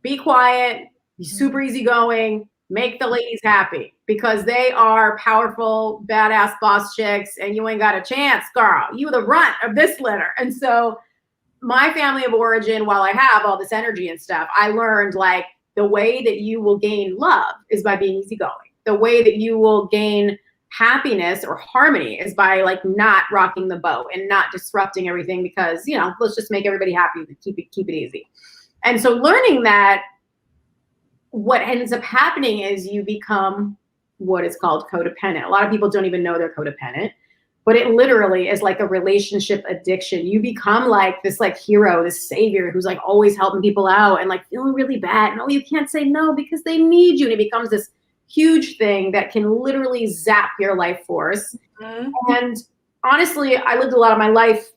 be quiet, be super easygoing, make the ladies happy, because they are powerful, badass boss chicks, and you ain't got a chance, girl. You the runt of this litter. And so my family of origin, while I have all this energy and stuff, I learned like the way that you will gain love is by being easygoing. The way that you will gain happiness or harmony is by like not rocking the boat and not disrupting everything, because, you know, let's just make everybody happy, keep it easy. And so learning that, what ends up happening is you become what is called codependent. A lot of people don't even know they're codependent, but it literally is like a relationship addiction. You become like this like hero, this savior who's like always helping people out and like feeling really bad. No, you can't say no because they need you. And it becomes this huge thing that can literally zap your life force. Mm-hmm. And honestly, I lived a lot of my life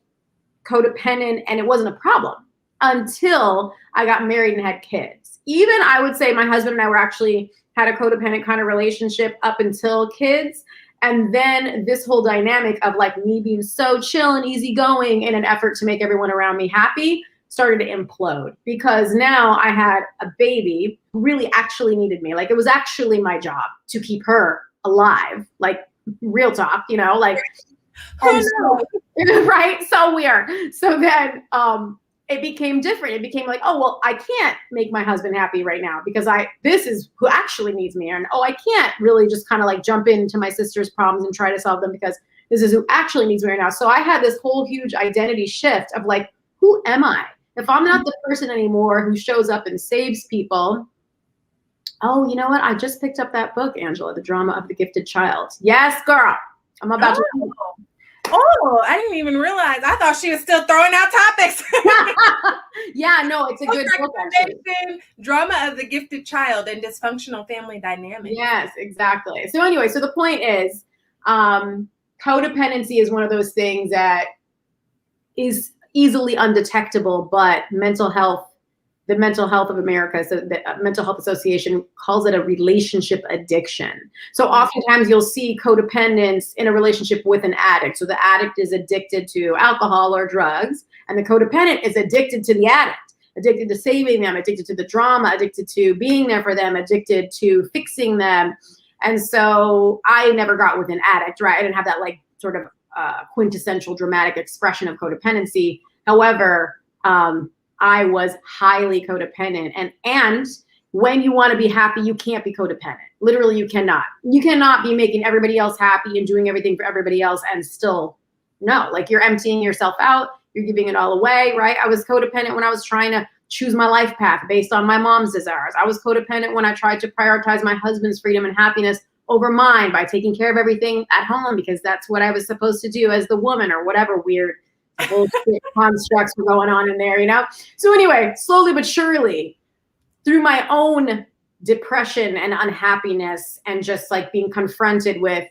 codependent and it wasn't a problem until I got married and had kids. Even I would say my husband and I were actually had a codependent kind of relationship up until kids. And then this whole dynamic of like me being so chill and easygoing in an effort to make everyone around me happy started to implode, because now I had a baby who really actually needed me. Like it was actually my job to keep her alive, like real talk, you know, like, so, right? So weird. So then, it became different. It became like, oh, well, I can't make my husband happy right now because this is who actually needs me. And, oh, I can't really just kind of like jump into my sister's problems and try to solve them because this is who actually needs me right now. So I had this whole huge identity shift of like, who am I? If I'm not the person anymore who shows up and saves people. Oh, you know what? I just picked up that book, Angela, The Drama of the Gifted Child. Yes, girl. I'm about to. Oh, I didn't even realize. I thought she was still throwing out topics. Yeah, no, it's a good book. Actually. Drama of the Gifted Child and Dysfunctional Family Dynamics. Yes, exactly. So anyway, so the point is, codependency is one of those things that is easily undetectable, but the Mental Health of America, so the Mental Health Association calls it a relationship addiction. So oftentimes you'll see codependence in a relationship with an addict. So the addict is addicted to alcohol or drugs, and the codependent is addicted to the addict, addicted to saving them, addicted to the drama, addicted to being there for them, addicted to fixing them. And so I never got with an addict, right? I didn't have that like sort of quintessential dramatic expression of codependency. However, I was highly codependent. And when you want to be happy, you can't be codependent. Literally, you cannot. You cannot be making everybody else happy and doing everything for everybody else and still, no, like you're emptying yourself out. You're giving it all away, right? I was codependent when I was trying to choose my life path based on my mom's desires. I was codependent when I tried to prioritize my husband's freedom and happiness over mine by taking care of everything at home because that's what I was supposed to do as the woman or whatever weird bullshit constructs were going on in there, you know? So anyway, slowly but surely, through my own depression and unhappiness and just like being confronted with,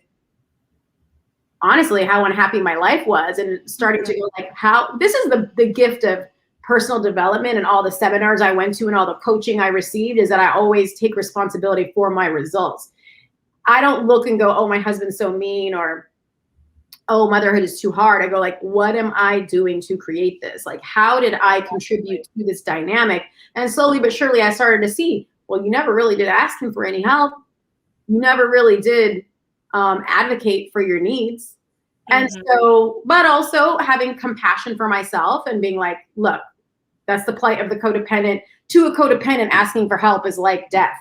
honestly, how unhappy my life was and starting to go like, how, this is the gift of personal development and all the seminars I went to and all the coaching I received is that I always take responsibility for my results. I don't look and go, oh, my husband's so mean, or oh, motherhood is too hard. I go like, what am I doing to create this? Like, how did I contribute to this dynamic? And slowly but surely I started to see, well, you never really did ask him for any help. You never really did advocate for your needs. And so, but also having compassion for myself and being like, look, that's the plight of the codependent. To a codependent, asking for help is like death.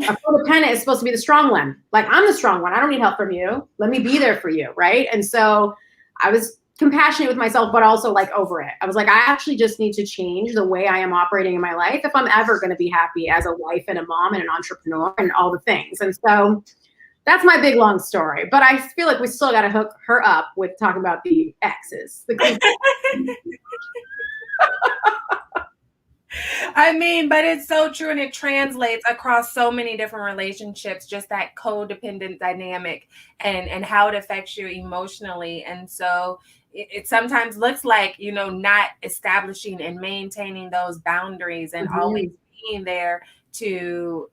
A codependent is supposed to be the strong one. Like, I'm the strong one. I don't need help from you. Let me be there for you, right? And so I was compassionate with myself, but also like over it. I was like, I actually just need to change the way I am operating in my life if I'm ever going to be happy as a wife and a mom and an entrepreneur and all the things. And so that's my big long story. But I feel like we still got to hook her up with talking about the exes. I mean, but it's so true, and it translates across so many different relationships, just that codependent dynamic and how it affects you emotionally. And so it sometimes looks like, not establishing and maintaining those boundaries and always being there to,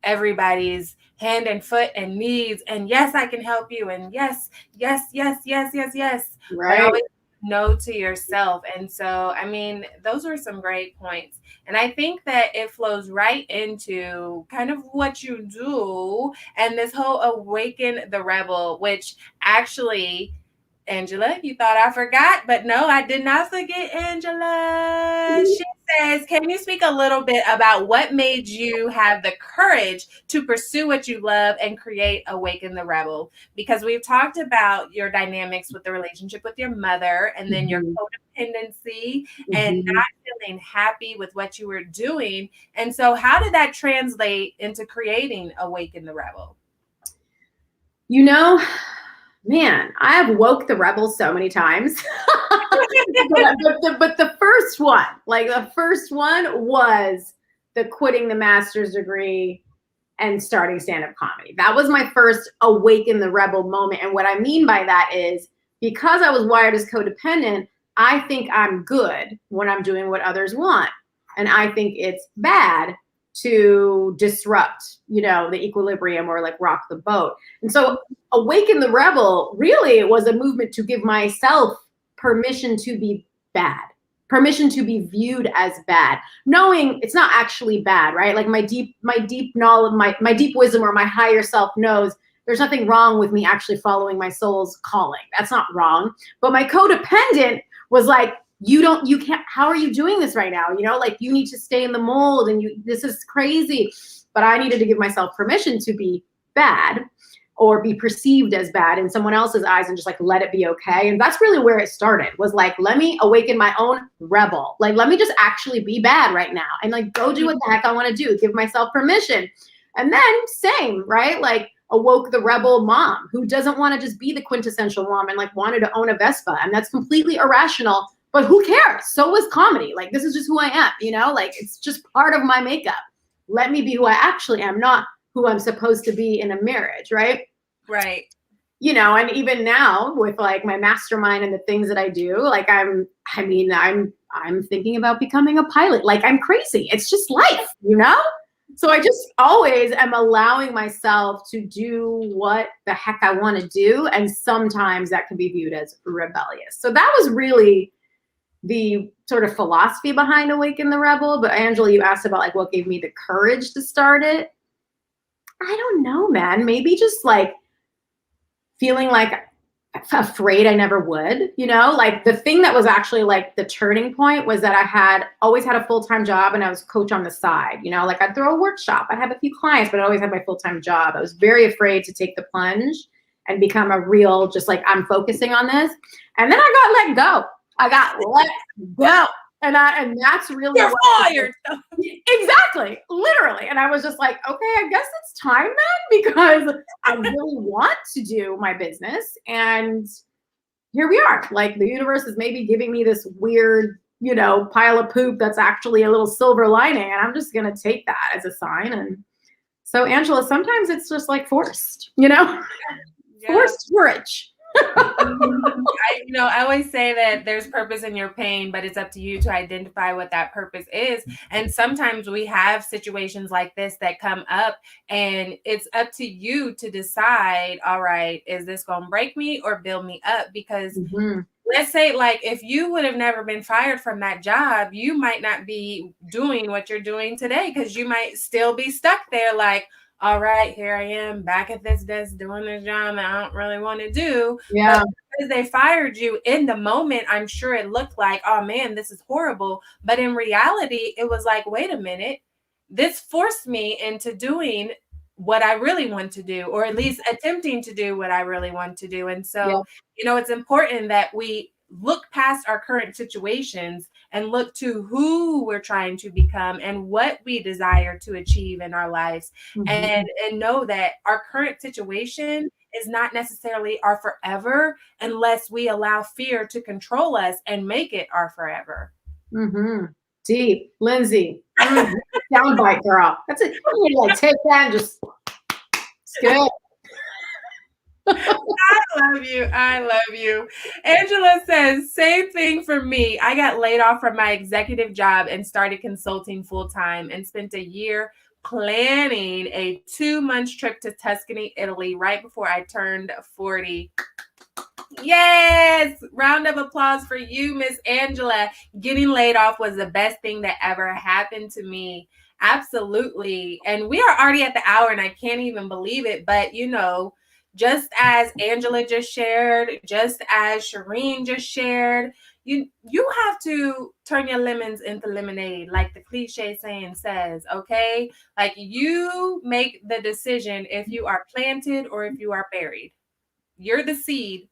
everybody's hand and foot and needs. And yes, I can help you. And yes. Right. But always no to yourself. And so, I mean, those are some great points. And I think that it flows right into kind of what you do and this whole awaken the rebel, which actually, Angela, you thought I forgot, but no, I did not forget Angela. She says, can you speak a little bit about what made you have the courage to pursue what you love and create Awaken the Rebel? Because we've talked about your dynamics with the relationship with your mother and then your codependency and not feeling happy with what you were doing. And so how did that translate into creating Awaken the Rebel? Man, I have woke the rebel so many times. but the first one was the quitting the master's degree and starting stand-up comedy. That was my first awaken the rebel moment. And what I mean by that is because I was wired as codependent, I think I'm good when I'm doing what others want. And I think it's bad to disrupt, the equilibrium or like rock the boat. And so Awaken the Rebel really was a movement to give myself permission to be bad, permission to be viewed as bad, knowing it's not actually bad, right? Like my deep knowledge, my deep wisdom or my higher self knows there's nothing wrong with me actually following my soul's calling. That's not wrong. But my codependent was like, you can't, how are you doing this right now? Like you need to stay in the mold and this is crazy. But I needed to give myself permission to be bad or be perceived as bad in someone else's eyes and just like, let it be okay. And that's really where it started, was like, let me awaken my own rebel. Like, let me just actually be bad right now and like, go do what the heck I want to do, give myself permission. And then same, right? Like awoke the rebel mom who doesn't want to just be the quintessential mom and like wanted to own a Vespa. And that's completely irrational. But who cares? So is comedy. Like, this is just who I am, like it's just part of my makeup. Let me be who I actually am, not who I'm supposed to be in a marriage, right? Right. And even now with like my mastermind and the things that I do, like I'm thinking about becoming a pilot. Like I'm crazy. It's just life, So I just always am allowing myself to do what the heck I want to do. And sometimes that can be viewed as rebellious. So that was really the sort of philosophy behind Awaken the Rebel. But Angela, you asked about like what gave me the courage to start it. I don't know, man. Maybe just like feeling like afraid I never would, like the thing that was actually like the turning point was that I always had a full-time job and I was coach on the side, like I'd throw a workshop, I'd have a few clients, but I always had my full-time job. I was very afraid to take the plunge and become a real, just like I'm focusing on this. And then I got let go. And that's really You're fired. Exactly, literally. And I was just like, okay, I guess it's time then, because I really want to do my business. And here we are. Like the universe is maybe giving me this weird, pile of poop that's actually a little silver lining. And I'm just going to take that as a sign. And so, Angela, sometimes it's just like forced, forced courage. I always say that there's purpose in your pain, but it's up to you to identify what that purpose is. And sometimes we have situations like this that come up and it's up to you to decide, all right, is this going to break me or build me up? Because let's say like if you would have never been fired from that job, you might not be doing what you're doing today because you might still be stuck there like, all right, here I am back at this desk doing this job that I don't really want to do. Yeah. But because they fired you in the moment, I'm sure it looked like, oh man, this is horrible. But in reality, it was like, wait a minute, this forced me into doing what I really want to do, or at least attempting to do what I really want to do. And Yeah. so, it's important that we look past our current situations and look to who we're trying to become and what we desire to achieve in our lives, and know that our current situation is not necessarily our forever unless we allow fear to control us and make it our forever. Deep. Lindsey. Soundbite, girl. That's it. You need to like take that and just skip. I love you. Angela says, same thing for me. I got laid off from my executive job and started consulting full time and spent a year planning a 2-month trip to Tuscany, Italy, right before I turned 40. Yes, round of applause for you, Miss Angela. Getting laid off was the best thing that ever happened to me. Absolutely. And we are already at the hour and I can't even believe it. But, just as Angela just shared, just as Shereen just shared, you have to turn your lemons into lemonade, like the cliche saying says, okay? Like, you make the decision if you are planted or if you are buried. You're the seed,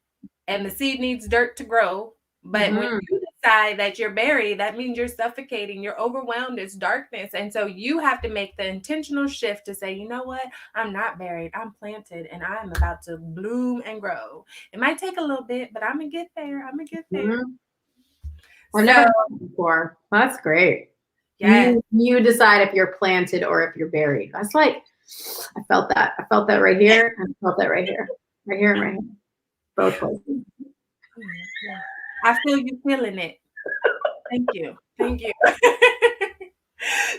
and the seed needs dirt to grow. But when you decide that you're buried, that means you're suffocating, you're overwhelmed, it's darkness. And so you have to make the intentional shift to say, you know what? I'm not buried, I'm planted, and I'm about to bloom and grow. It might take a little bit, but I'm gonna get there. I've never heard that before. That's great. Yeah. You decide if you're planted or if you're buried. That's like, I felt that. I felt that right here. I felt that right here. Right here and right here. Both places. I feel you feeling it. Thank you.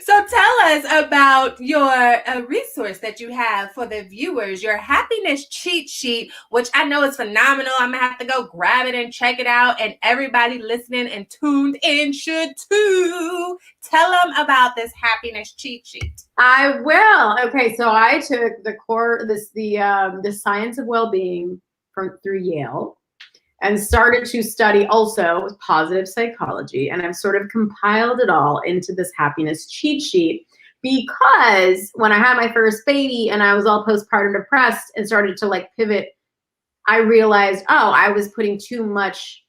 So tell us about your resource that you have for the viewers, your happiness cheat sheet, which I know is phenomenal. I'm going to have to go grab it and check it out. And everybody listening and tuned in should too. Tell them about this happiness cheat sheet. I will. Okay, so I took the science of well-being through Yale and started to study also positive psychology. And I've sort of compiled it all into this happiness cheat sheet because when I had my first baby and I was all postpartum depressed and started to like pivot, I realized, I was putting too much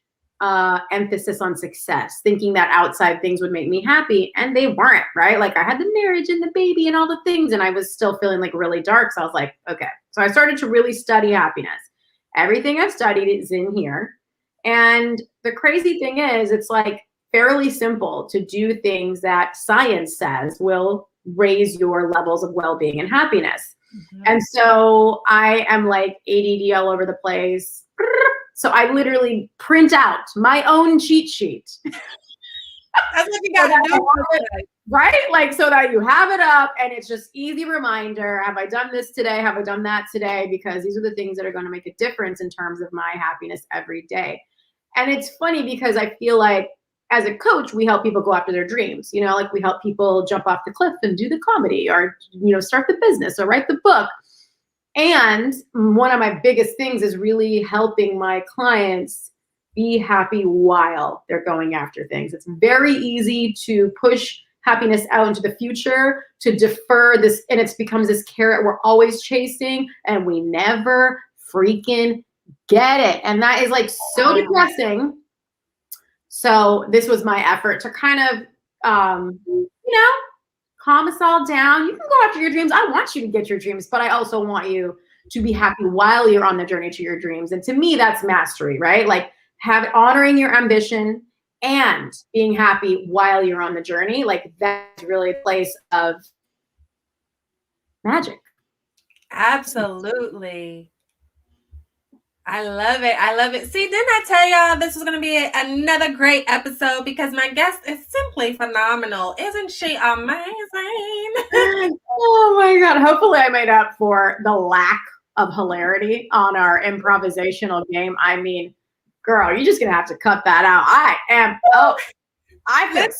emphasis on success, thinking that outside things would make me happy. And they weren't, right? Like I had the marriage and the baby and all the things, and I was still feeling like really dark. So I was like, okay. So I started to really study happiness. Everything I've studied is in here. And the crazy thing is, it's like fairly simple to do things that science says will raise your levels of well-being and happiness. And so I am like ADD all over the place. So I literally print out my own cheat sheet. That's what you gotta do. Right? Like, so that you have it up and it's just easy reminder. Have I done this today? Have I done that today? Because these are the things that are going to make a difference in terms of my happiness every day. And it's funny because I feel like as a coach, we help people go after their dreams. Like we help people jump off the cliff and do the comedy or, start the business or write the book. And one of my biggest things is really helping my clients be happy while they're going after things. It's very easy to push happiness out into the future, to defer this, and it becomes this carrot we're always chasing, and we never freaking get it. And that is like so depressing. So this was my effort to kind of, calm us all down. You can go after your dreams. I want you to get your dreams, but I also want you to be happy while you're on the journey to your dreams. And to me, that's mastery, right? Like honoring your ambition and being happy while you're on the journey. Like that's really a place of magic. Absolutely. I love it. See, didn't I tell y'all this was going to be another great episode because my guest is simply phenomenal. Isn't she amazing? Oh my God. Hopefully I made up for the lack of hilarity on our improvisational game. I mean, girl, you're just going to have to cut that out. This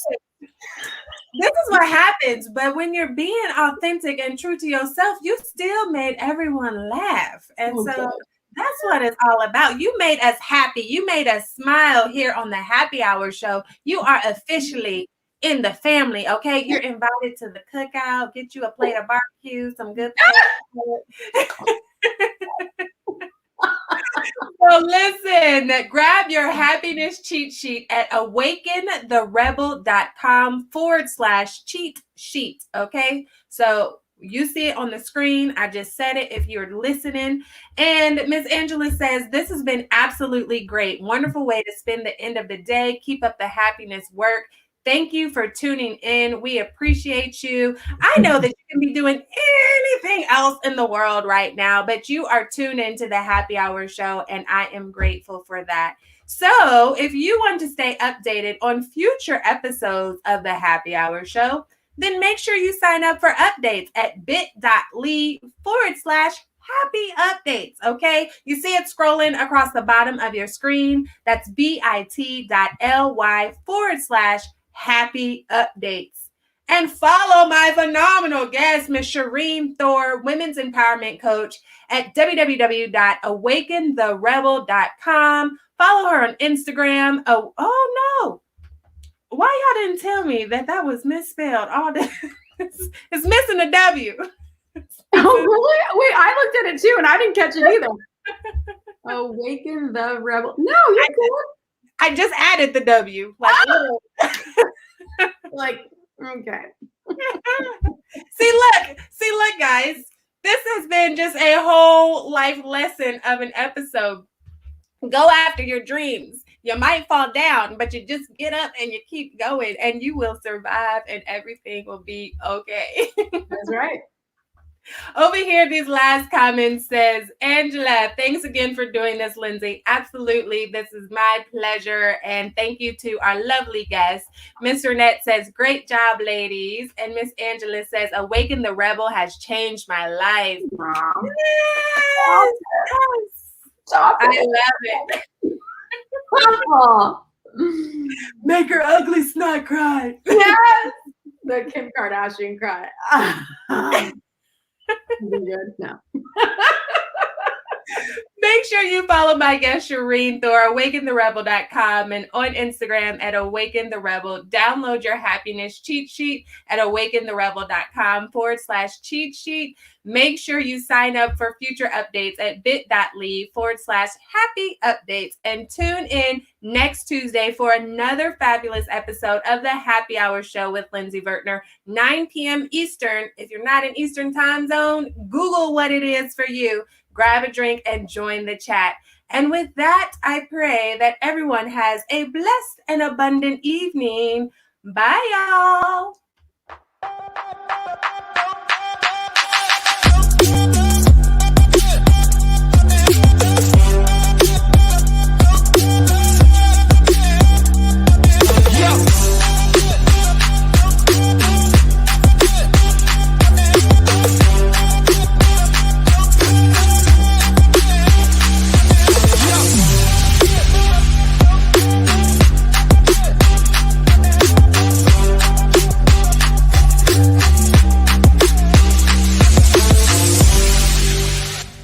is what happens, but when you're being authentic and true to yourself, you still made everyone laugh. And that's what it's all about. You made us happy. You made us smile here on the Happy Hour Show. You are officially in the family, okay? You're invited to the cookout. Get you a plate of barbecue, some good food. So listen, grab your happiness cheat sheet at awakentherebel.com/cheat sheet. Okay. So you see it on the screen. I just said it if you're listening. And Miss Angela says, this has been absolutely great. Wonderful way to spend the end of the day. Keep up the happiness work. Thank you for tuning in. We appreciate you. I know that you can be doing anything else in the world right now, but you are tuned into the Happy Hour Show, and I am grateful for that. So if you want to stay updated on future episodes of the Happy Hour Show, then make sure you sign up for updates at bit.ly/happy updates. Okay. You see it scrolling across the bottom of your screen. That's bit.ly/happy updates. And follow my phenomenal guest, Miss Shereen Thor, Women's Empowerment Coach at www.awakentherebel.com. Follow her on Instagram. Oh no. Why y'all didn't tell me that was misspelled? It's missing a W. Oh, really? Wait, I looked at it too, and I didn't catch it either. Awaken the Rebel. No, you're good. I just added the W. Like, okay. See, look, guys. This has been just a whole life lesson of an episode. Go after your dreams. You might fall down, but you just get up and you keep going, and you will survive, and everything will be okay. That's right. Over here, these last comments says, Angela, thanks again for doing this, Lindsey. Absolutely. This is my pleasure. And thank you to our lovely guest. Miss Renette says, great job, ladies. And Miss Angela says, Awaken the Rebel has changed my life. Yes. Stop it. I love it. Oh. Make her ugly snot cry. Yes. The Kim Kardashian cry. Good. No. Make sure you follow my guest, Shereen Thor, awakentherebel.com, and on Instagram at awakentherebel. Download your happiness cheat sheet at awakentherebel.com/cheat sheet. Make sure you sign up for future updates at bit.ly/happy updates, and tune in next Tuesday for another fabulous episode of the Happy Hour Show with Lindsey Vertner, 9 p.m. Eastern. If you're not in Eastern time zone, Google what it is for you. Grab a drink and join the chat. And with that, I pray that everyone has a blessed and abundant evening. Bye, y'all.